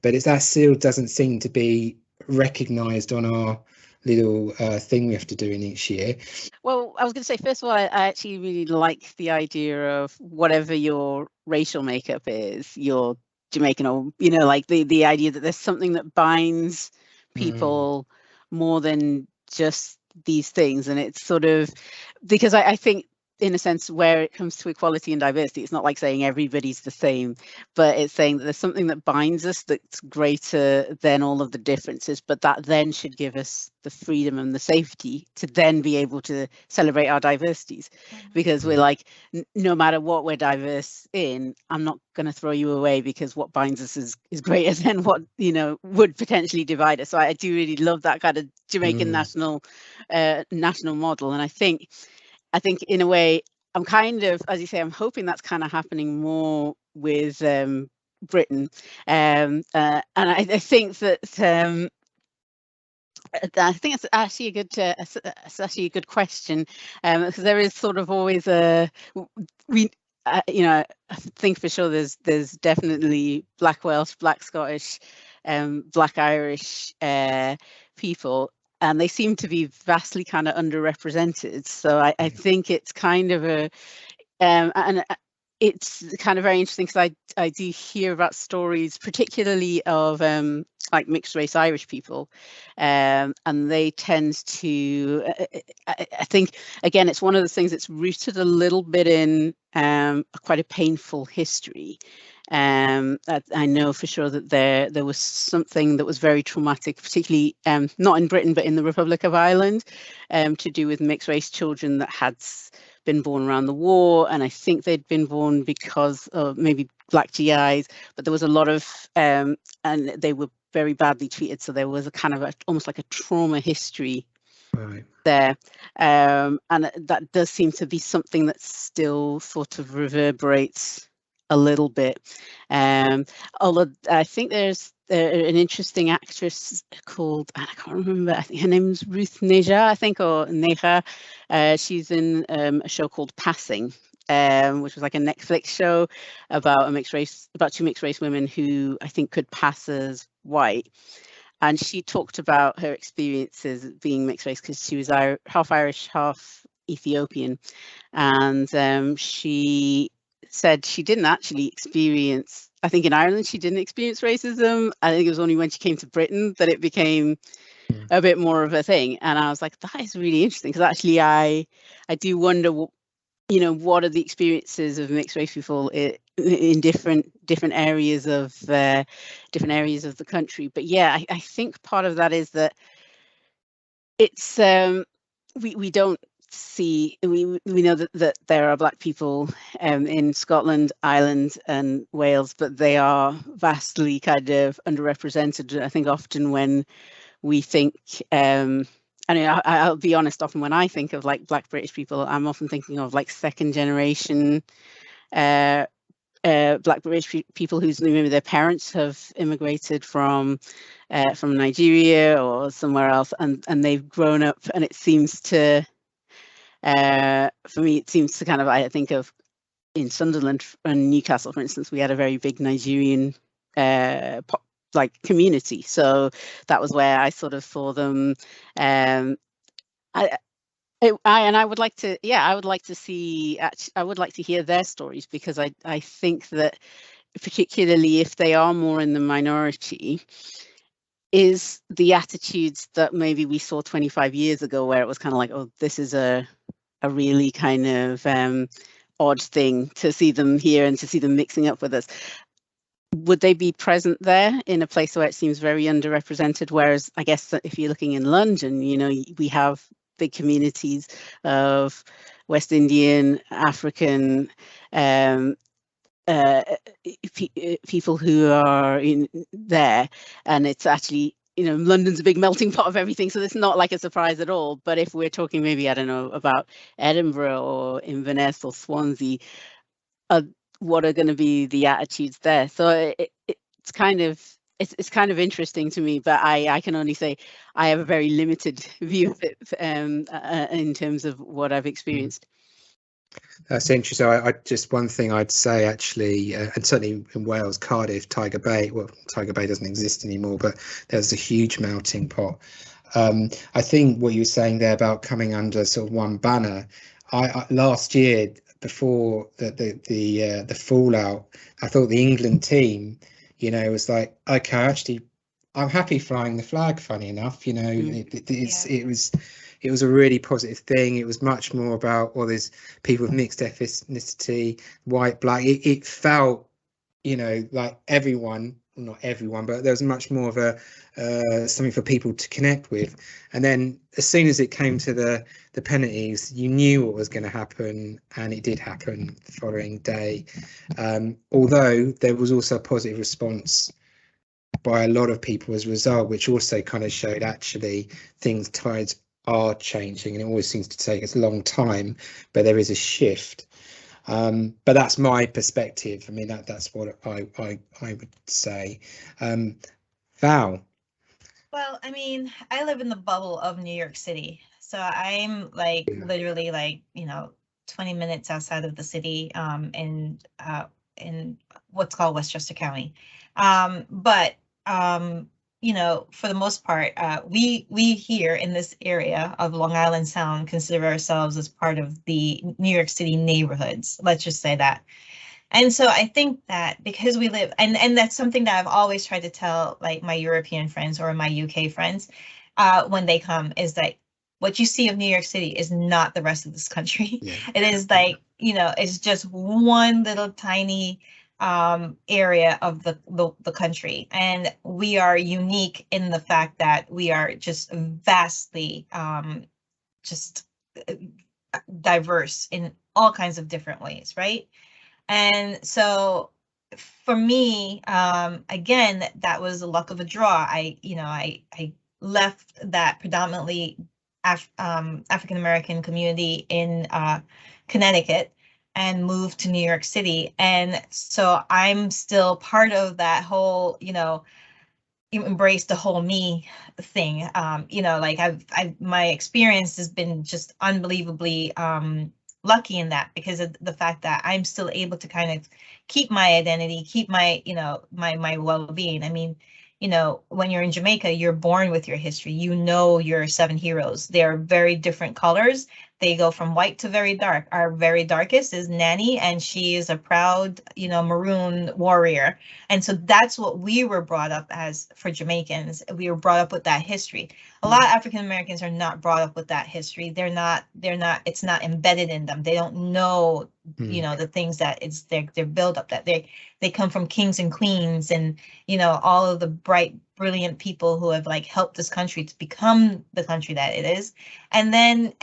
but that still doesn't seem to be recognised on our little thing we have to do in each year. Well, I was going to say, first of all, I actually really like the idea of whatever your racial makeup is, you're Jamaican, or, you know, like the idea that there's something that binds people more than just these things. And it's sort of, because I think, in a sense, where it comes to equality and diversity, it's not like saying everybody's the same, but it's saying that there's something that binds us that's greater than all of the differences, but that then should give us the freedom and the safety to then be able to celebrate our diversities, because we're like, no matter what we're diverse in, I'm not going to throw you away because what binds us is greater than what, you know, would potentially divide us. So I do really love that kind of Jamaican national model. And I think in a way, I'm kind of, as you say, I'm hoping that's kind of happening more with Britain. And I think that it's actually a good question, because there is sort of always you know, I think for sure there's definitely Black Welsh, Black Scottish, Black Irish people. And they seem to be vastly kind of underrepresented. So I think it's kind of and it's kind of very interesting, because I do hear about stories, particularly of like mixed race Irish people, and they tend to, I think, again, it's one of the things that's rooted a little bit in quite a painful history. I know for sure that there was something that was very traumatic, particularly not in Britain, but in the Republic of Ireland, to do with mixed race children that had been born around the war, and I think they'd been born because of maybe Black GIs, but there was a lot of and they were very badly treated, so there was a kind of almost like a trauma history there, and that does seem to be something that still sort of reverberates a little bit. Although I think there's an interesting actress called, I can't remember, I think her name's Ruth Neja, I think, or Neja. She's in a show called Passing, which was like a Netflix show about two mixed race women who I think could pass as white. And she talked about her experiences being mixed race because she was half Irish, half Ethiopian. And she said she didn't actually experience, I think in Ireland, she didn't experience racism. I think it was only when she came to Britain that it became a bit more of a thing. And I was like, that is really interesting, because actually I do wonder, you know, what are the experiences of mixed race people in different areas of the country. But yeah, I think part of that is that it's we don't see, we know that there are Black people in Scotland, Ireland and Wales, but they are vastly kind of underrepresented. I think often when we think, I'll be honest, often when I think of like Black British people, I'm often thinking of like second generation Black British people whose maybe their parents have immigrated from Nigeria or somewhere else, and they've grown up, and it seems to, for me, it seems to kind of, I think of in Sunderland and Newcastle, for instance, we had a very big Nigerian like community, so that was where I sort of saw them. I would like to, I would like to see, I would like to hear their stories, because I think that particularly if they are more in the minority, is the attitudes that maybe we saw 25 years ago, where it was kind of like, oh, this is a really kind of odd thing to see them here and to see them mixing up with us. Would they be present there in a place where it seems very underrepresented? Whereas I guess that if you're looking in London, you know, we have big communities of West Indian, African people who are in there, and it's actually, you know, London's a big melting pot of everything, so it's not like a surprise at all. But if we're talking maybe, I don't know, about Edinburgh or Inverness or Swansea, what are going to be the attitudes there? So it's kind of, it's kind of interesting to me, but I can only say I have a very limited view of it in terms of what I've experienced. That's interesting. I just, one thing I'd say actually, and certainly in Wales, Cardiff, Tiger Bay, well, Tiger Bay doesn't exist anymore, but there's a huge melting pot. I think what you were saying there about coming under sort of one banner, I last year, before the fallout, I thought the England team, you know, was like, okay, actually, I'm happy flying the flag. Funny enough, you know, it was a really positive thing. It was much more about, well, there's people with mixed ethnicity, white, Black. It felt, you know, like everyone, well, not everyone, but there was much more of a something for people to connect with. And then as soon as it came to the penalties, you knew what was going to happen, and it did happen the following day. Although there was also a positive response by a lot of people as a result, which also kind of showed actually tides are changing, and it always seems to take us a long time, but there is a shift. But that's my perspective. I mean, that's what I would say. Val? Well, I mean, I live in the bubble of New York City, so I'm like literally like, you know, 20 minutes outside of the city, in what's called Westchester County. But you know, for the most part, we here in this area of Long Island Sound consider ourselves as part of the New York City neighborhoods. Let's just say that. And so I think that because we live, and that's something that I've always tried to tell like my European friends or my UK friends when they come, is that what you see of New York City is not the rest of this country. Yeah. It is like, you know, it's just one little tiny area of the country, and we are unique in the fact that we are just vastly just diverse in all kinds of different ways, right? And so for me, again, that was the luck of the draw. I left that predominantly African American community in Connecticut and moved to New York City. And so I'm still part of that whole, you know, embrace the whole me thing. You know, like my experience has been just unbelievably lucky in that, because of the fact that I'm still able to kind of keep my identity, keep my, you know, my well-being. I mean, you know, when you're in Jamaica, you're born with your history. You know your 7 heroes. They are very different colors. They go from white to very dark. Our very darkest is Nanny, and she is a proud, you know, maroon warrior. And so that's what we were brought up as for Jamaicans. We were brought up with that history. A lot of African Americans are not brought up with that history. They're not, it's not embedded in them. They don't know, you know, the things that it's their build up, that they come from kings and queens, and, you know, all of the bright, brilliant people who have like helped this country to become the country that it is. And then,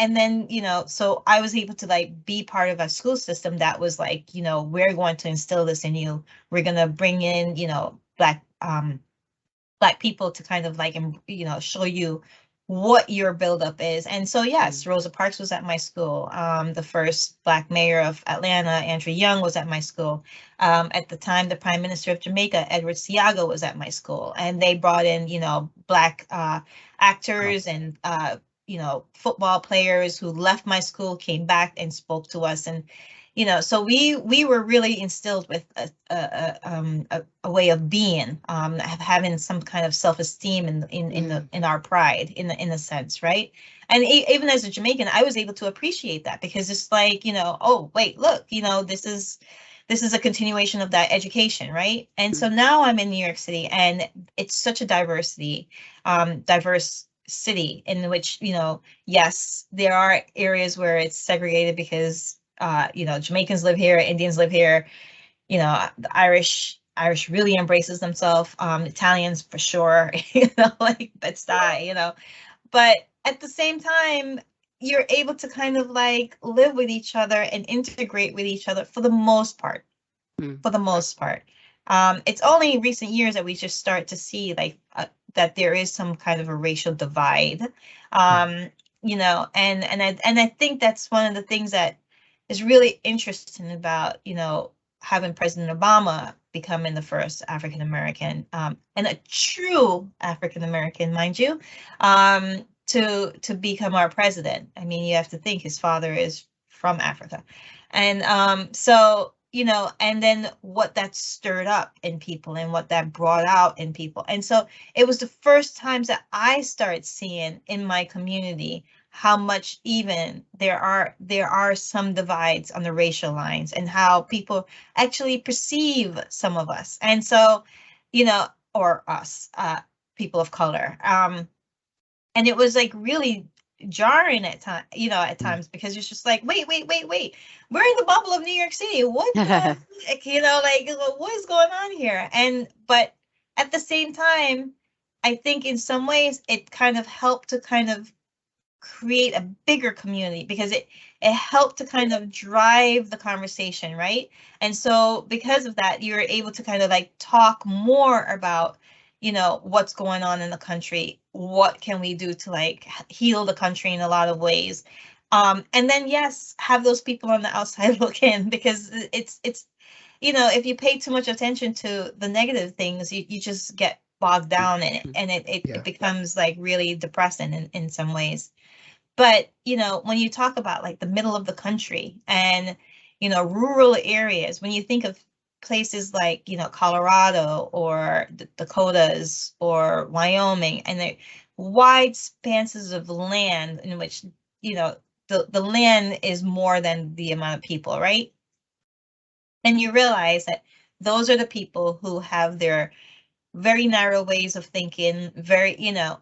you know, so I was able to like be part of a school system that was like, you know, we're going to instill this in you. We're going to bring in, you know, Black people to kind of like, you know, show you what your buildup is. And so, yes, Rosa Parks was at my school. The first Black mayor of Atlanta, Andrew Young, was at my school. At the time, the Prime Minister of Jamaica, Edward Seaga, was at my school. And they brought in, you know, Black actors and, you know, football players who left my school, came back and spoke to us. And, you know, so we were really instilled with a way of being, having some kind of self-esteem in our pride, in a sense, right? And even as a Jamaican, I was able to appreciate that, because it's like, you know, oh wait, look, you know, this is a continuation of that education, right? And so now I'm in New York City, and it's such a diverse city in which, you know, yes, there are areas where it's segregated because you know, Jamaicans live here, Indians live here, you know, the Irish really embraces themselves, Italians for sure, you know, like Bed-Stuy, you know, but at the same time, you're able to kind of like live with each other and integrate with each other for the most part. For the most part. It's only in recent years that we just start to see like that there is some kind of a racial divide, you know, and I think that's one of the things that is really interesting about, you know, having President Obama becoming the first African American, and a true African American, mind you, to become our president. I mean, you have to think his father is from Africa, and so, you know, and then what that stirred up in people and what that brought out in people. And so it was the first times that I started seeing in my community how much even there are some divides on the racial lines, and how people actually perceive some of us. And so, you know, or us, people of color. And it was like really jarring at times, you know, at times, because it's just like, wait, we're in the bubble of New York City. What the, you know, like, what is going on here? But at the same time, I think in some ways it kind of helped to kind of create a bigger community, because it helped to kind of drive the conversation, right? And so because of that, you're able to kind of like talk more about, you know, what's going on in the country, what can we do to like heal the country in a lot of ways, and then yes, have those people on the outside look in, because it's you know, if you pay too much attention to the negative things, you just get bogged down in it, and it becomes like really depressing in some ways. But, you know, when you talk about like the middle of the country and, you know, rural areas, when you think of places like, you know, Colorado or the Dakotas or Wyoming, and the wide expanses of land in which, you know, the land is more than the amount of people, right? And you realize that those are the people who have their very narrow ways of thinking, very, you know,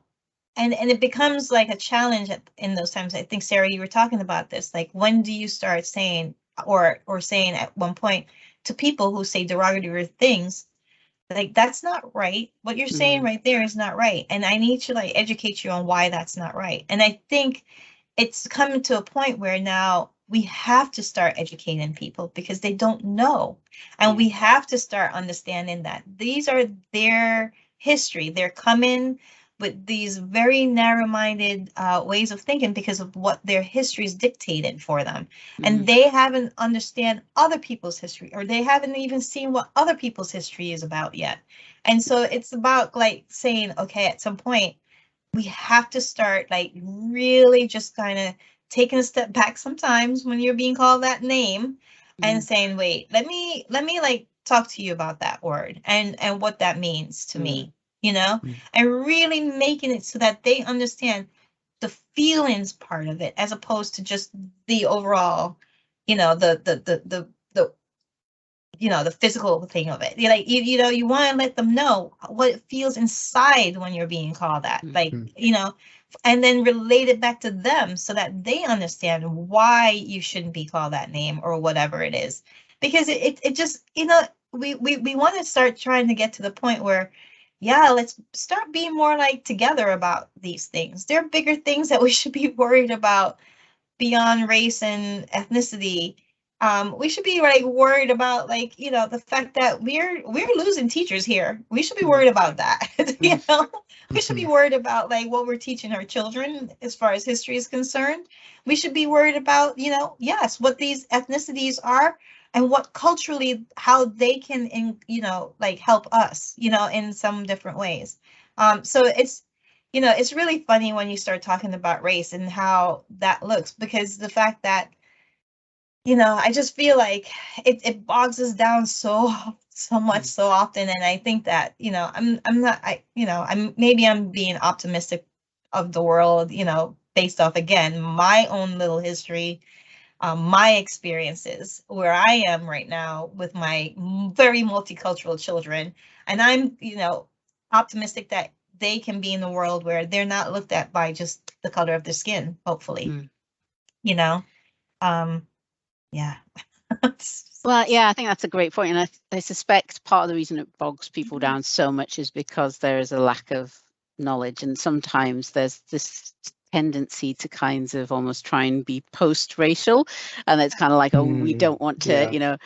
and it becomes like a challenge in those times. I think, Sarah, you were talking about this, like, when do you start saying or saying at one point to people who say derogatory things, like, that's not right. What you're saying right there is not right. And I need to like educate you on why that's not right. And I think it's coming to a point where now we have to start educating people because they don't know. And we have to start understanding that these are their history. They're coming with these very narrow-minded ways of thinking because of what their history is dictated for them. And they haven't understand other people's history, or they haven't even seen what other people's history is about yet. And so it's about like saying, okay, at some point, we have to start like really just kind of taking a step back sometimes when you're being called that name and saying, wait, let me like talk to you about that word and what that means to me. you know, and really making it so that they understand the feelings part of it, as opposed to just the overall, you know, the you know, the physical thing of it. Like, you know, you want to let them know what it feels inside when you're being called that, like, you know, and then relate it back to them so that they understand why you shouldn't be called that name or whatever it is. Because it just, you know, we want to start trying to get to the point where, yeah, let's start being more like together about these things. There are bigger things that we should be worried about beyond race and ethnicity. We should be like worried about, like, you know, the fact that we're losing teachers here. We should be worried about that. You know, we should be worried about like what we're teaching our children as far as history is concerned. We should be worried about, you know, yes, what these ethnicities are and what culturally, how they can, you know, like help us, you know, in some different ways. So it's, you know, it's really funny when you start talking about race and how that looks, because the fact that, you know, I just feel like it bogs us down so much so often. And I think that, you know, maybe I'm being optimistic of the world, you know, based off, again, my own little history, my experiences where I am right now with my very multicultural children. And I'm, you know, optimistic that they can be in the world where they're not looked at by just the color of their skin, hopefully. You know? Yeah. Well, yeah, I think that's a great point. And I suspect part of the reason it bogs people down so much is because there is a lack of knowledge. And sometimes there's this tendency to kind of almost try and be post-racial. And it's kind of like, oh, we don't want to, you know,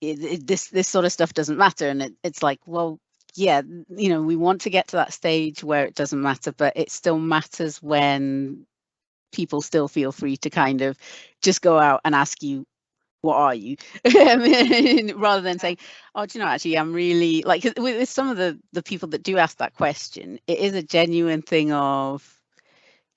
this sort of stuff doesn't matter. And it's like, well, yeah, you know, we want to get to that stage where it doesn't matter, but it still matters when people still feel free to kind of just go out and ask you, what are you? Rather than saying, oh, do you know, actually, I'm really like, with some of the people that do ask that question, it is a genuine thing of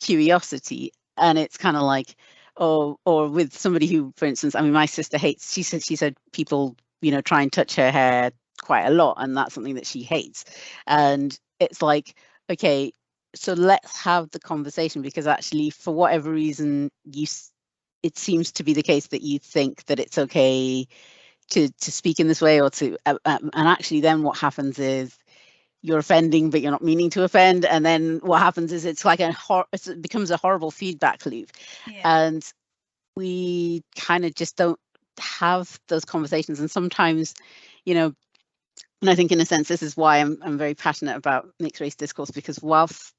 curiosity. And it's kind of like, or with somebody who, for instance, I mean, my sister hates, she said people, you know, try and touch her hair quite a lot, and that's something that she hates. And it's like, okay, so let's have the conversation, because actually, for whatever reason, it seems to be the case that you think that it's okay to speak in this way, or to and actually then what happens is you're offending, but you're not meaning to offend, and then what happens is it's like it becomes a horrible feedback loop. And we kind of just don't have those conversations. And sometimes, you know, and I think in a sense this is why I'm very passionate about mixed race discourse, because whilst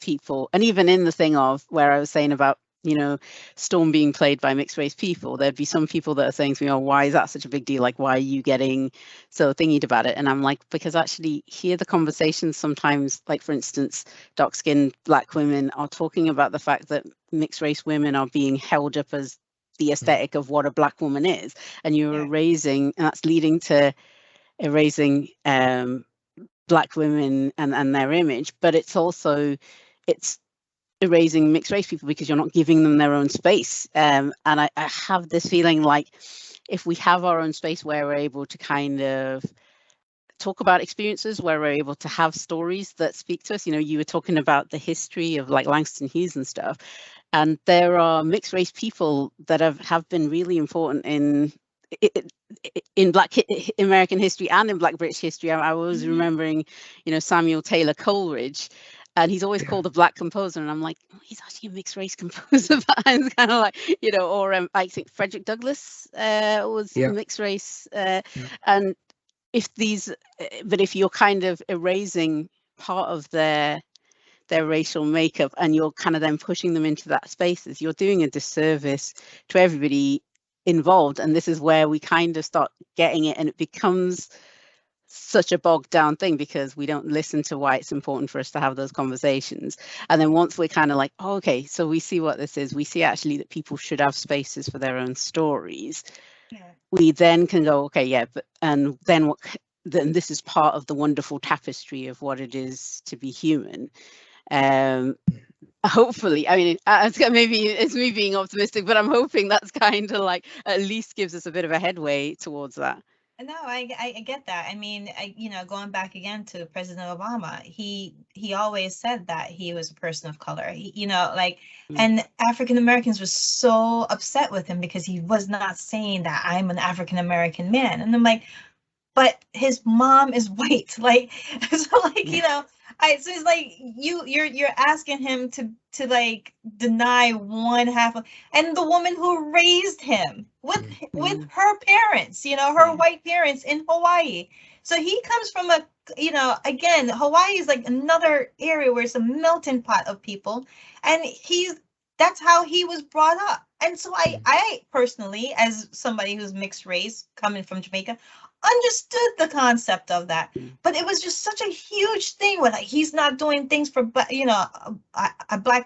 people, and even in the thing of where I was saying about, you know, Storm being played by mixed race people, there'd be some people that are saying to me, oh, why is that such a big deal? Like, why are you getting so thingied about it? And I'm like, because actually hear the conversations sometimes, like, for instance, dark-skinned Black women are talking about the fact that mixed race women are being held up as the aesthetic of what a Black woman is. And you're erasing, and that's leading to erasing Black women and their image. But it's also, it's erasing mixed race people because you're not giving them their own space. And I have this feeling like if we have our own space where we're able to kind of talk about experiences, where we're able to have stories that speak to us, you know, you were talking about the history of like Langston Hughes and stuff, and there are mixed race people that have been really important in Black American history and in Black British history. I was remembering, you know, Samuel Taylor Coleridge, and he's always called a Black composer, and I'm like, oh, he's actually a mixed race composer. But it's kind of like, you know, or I think Frederick Douglass was mixed race, and if you're kind of erasing part of their racial makeup and you're kind of then pushing them into that spaces, you're doing a disservice to everybody involved. And this is where we kind of start getting it, and it becomes such a bogged down thing because we don't listen to why it's important for us to have those conversations. And then once we're kind of like, oh, okay, so we see what this is, we see actually that people should have spaces for their own stories. We then can go, okay, yeah, but and then this is part of the wonderful tapestry of what it is to be human. Hopefully, I mean, maybe it's me being optimistic, but I'm hoping that's kind of like at least gives us a bit of a headway towards that. No, I get that. I mean, going back again to President Obama, he always said that he was a person of color. And African Americans were so upset with him because he was not saying that I'm an African American man. And I'm like, but his mom is white. Like, so like, so it's like you're asking him to like deny one half of, and the woman who raised him with her parents, her white parents in Hawaii. So he comes from again, Hawaii is like another area where it's a melting pot of people, and that's how he was brought up. And so I personally, as somebody who's mixed race coming from Jamaica, understood the concept of that, but it was just such a huge thing where like he's not doing things for Black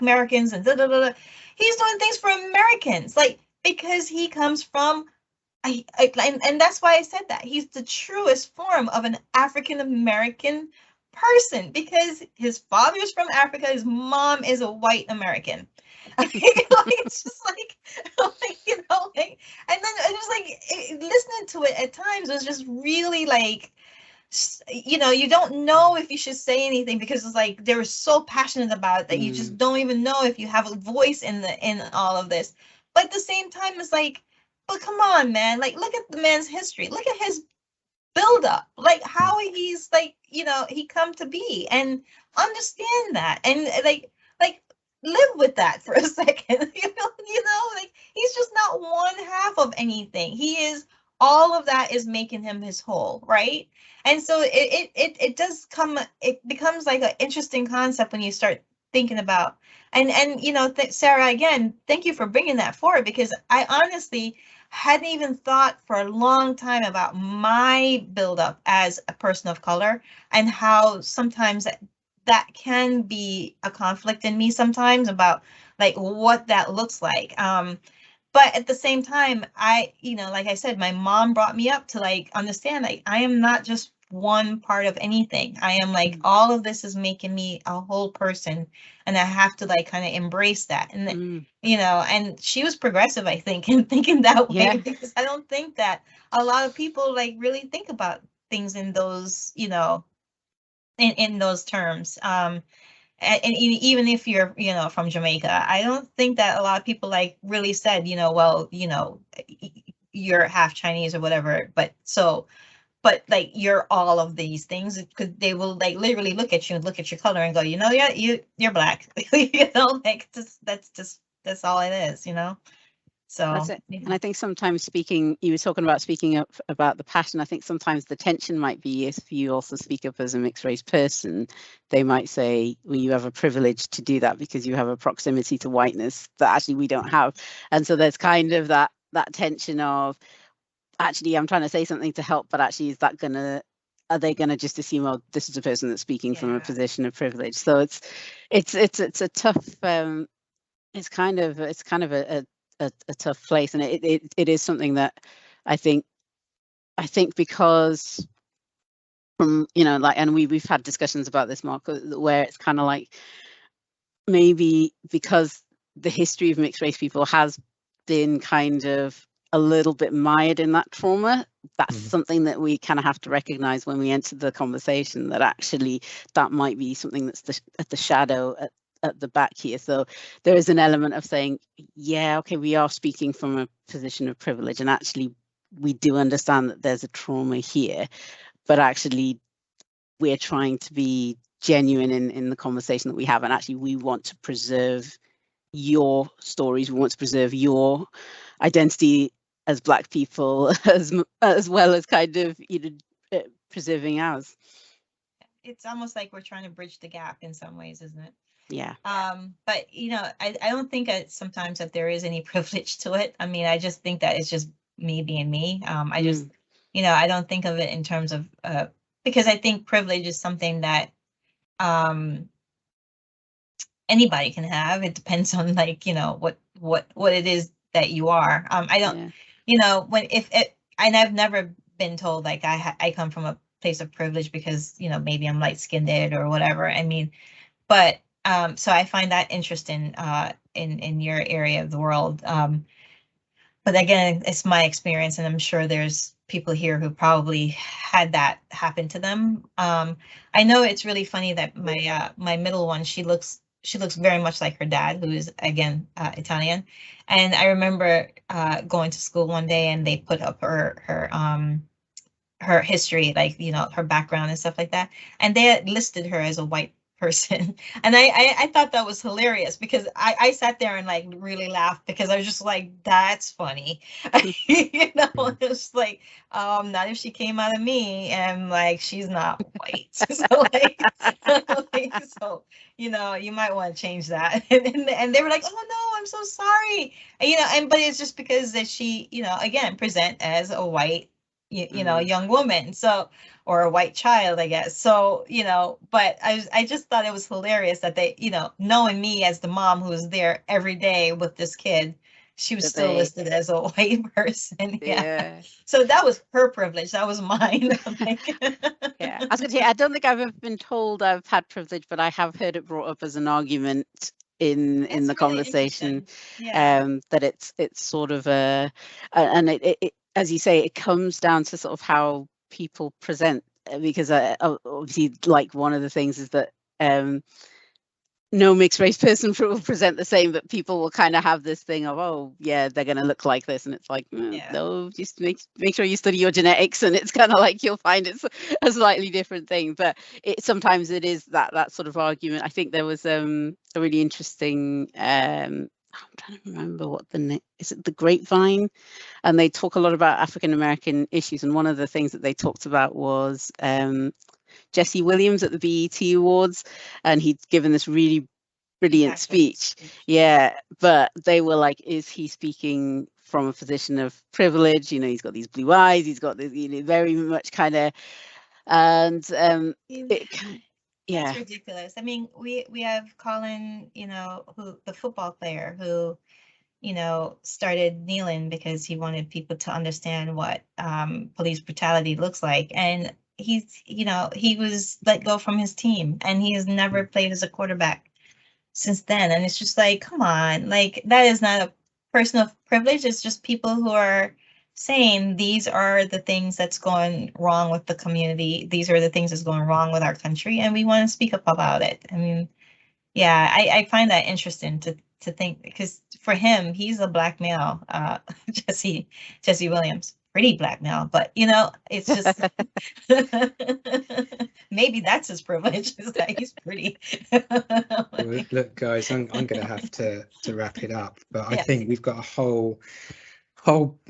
Americans and da, da, da, da. He's doing things for Americans, like, because he comes from and that's why I said that he's the truest form of an African American person, because his father's from Africa, his mom is a white American. It's just like, and then it was like listening to it at times was just really like, you don't know if you should say anything, because it's like they were so passionate about it that you just don't even know if you have a voice in all of this. But at the same time, it's like, but come on, man, like, look at the man's history, look at his build up, like how he's like, he come to be, and understand that, and like live with that for a second. Like, he's just not one half of anything. He is all of that is making him his whole, right? And so it does come, it becomes like an interesting concept when you start thinking about, and Sarah, again, thank you for bringing that forward, because I honestly hadn't even thought for a long time about my buildup as a person of color, and how sometimes that can be a conflict in me sometimes about like what that looks like. But at the same time, like I said, my mom brought me up to like understand, like, I am not just one part of anything. I am like, all of this is making me a whole person, and I have to like kind of embrace that. And and she was progressive, I think, in thinking that way, because I don't think that a lot of people like really think about things in those, in those terms. And even if you're, from Jamaica, I don't think that a lot of people like really said, well, you're half Chinese or whatever, but like you're all of these things, because they will like literally look at you and look at your color and go, you're Black. Like that's all it is, So that's it. And I think sometimes you were talking about speaking up about the passion. I think sometimes the tension might be, if you also speak up as a mixed race person, they might say, well, you have a privilege to do that because you have a proximity to whiteness that actually we don't have. And so there's kind of that tension of, actually, I'm trying to say something to help, but actually, are they gonna just assume, oh, this is a person that's speaking from a position of privilege? So it's a tough, it's kind of a tough place, and it is something that I think because from like, and we've had discussions about this, Mark, where it's kind of like, maybe because the history of mixed race people has been kind of a little bit mired in that trauma, that's something that we kind of have to recognize when we enter the conversation, that actually that might be something that's at the shadow at the back here. So there is an element of saying, yeah, okay, we are speaking from a position of privilege, and actually we do understand that there's a trauma here, but actually we're trying to be genuine in the conversation that we have, and actually we want to preserve your stories, we want to preserve your identity as Black people, as well as kind of preserving ours. It's almost like we're trying to bridge the gap in some ways, isn't it? Yeah. But I don't think sometimes that there is any privilege to it. I mean, I just think that it's just me being me. I just I don't think of it in terms of because I think privilege is something that anybody can have. It depends on like what it is that you are. I don't and I've never been told like I come from a place of privilege because maybe I'm light skinned or whatever. I mean, but so I find that interesting in your area of the world. but again, it's my experience, and I'm sure there's people here who probably had that happen to them. I know it's really funny that my middle one, she looks very much like her dad, who is again Italian. And I remember going to school one day, and they put up her history, like, you know, her background and stuff like that, and they had listed her as a white person. And I thought that was hilarious, because I sat there and like really laughed, because I was just like, that's funny. You know, it's like, not if she came out of me, and like, she's not white. So like, so, you know, you might want to change that. And they were like, oh no, I'm so sorry. And, you know, and but it's just because that she, you know, again, present as a white, you know, young woman, so, or a white child, I guess. So, you know, but I just thought it was hilarious that they, you know, knowing me as the mom who was there every day with this kid, she was still listed as a white person. Yeah. So that was her privilege. That was mine. Yeah, I was going to say, I don't think I've ever been told I've had privilege, but I have heard it brought up as an argument in the really conversation. That it's sort of and it as you say, it comes down to sort of how people present, because obviously, like, one of the things is that no mixed race person will present the same, but people will kind of have this thing of, oh yeah, they're going to look like this, and it's like, no, just make sure you study your genetics, and it's kind of like you'll find it's a slightly different thing. But sometimes it is that sort of argument. I think there was a really interesting I'm trying to remember what the name is. It The Grapevine, and they talk a lot about African American issues. And one of the things that they talked about was Jesse Williams at the BET Awards, and he'd given this really brilliant speech. Yeah, but they were like, is he speaking from a position of privilege? You know, he's got these blue eyes, he's got this, you know, very much kind of, and it's ridiculous. I mean, we have Colin, you know, who, the football player who, you know, started kneeling because he wanted people to understand what police brutality looks like. And he's, you know, he was let go from his team, and he has never played as a quarterback since then. And it's just like, come on, like, that is not a person of privilege. It's just people who are saying these are the things that's going wrong with the community. These are the things that's going wrong with our country, and we want to speak up about it. I mean, yeah, I find that interesting to think, because for him, he's a black male, Jesse Williams, pretty black male, but you know, it's just maybe that's his privilege, is that he's pretty. Well, look, guys, I'm going to have to wrap it up, but I think we've got a whole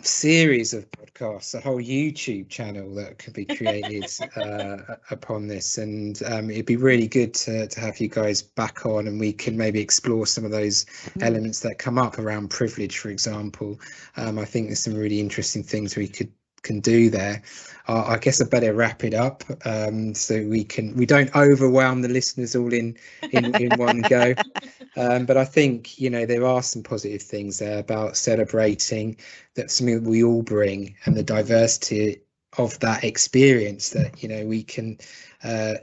series of podcasts, a whole YouTube channel that could be created upon this, and it'd be really good to have you guys back on, and we can maybe explore some of those elements that come up around privilege, for example. I think there's some really interesting things we can do there. I guess I better wrap it up so we don't overwhelm the listeners all in one go. But I think, you know, there are some positive things there about celebrating that's something that we all bring, and the diversity of that experience that, you know, we can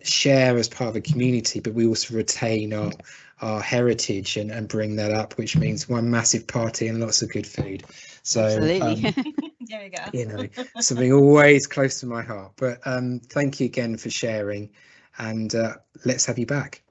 share as part of a community, but we also retain our heritage and bring that up, which means one massive party and lots of good food. So there you go. You know, something always close to my heart. But thank you again for sharing, and let's have you back.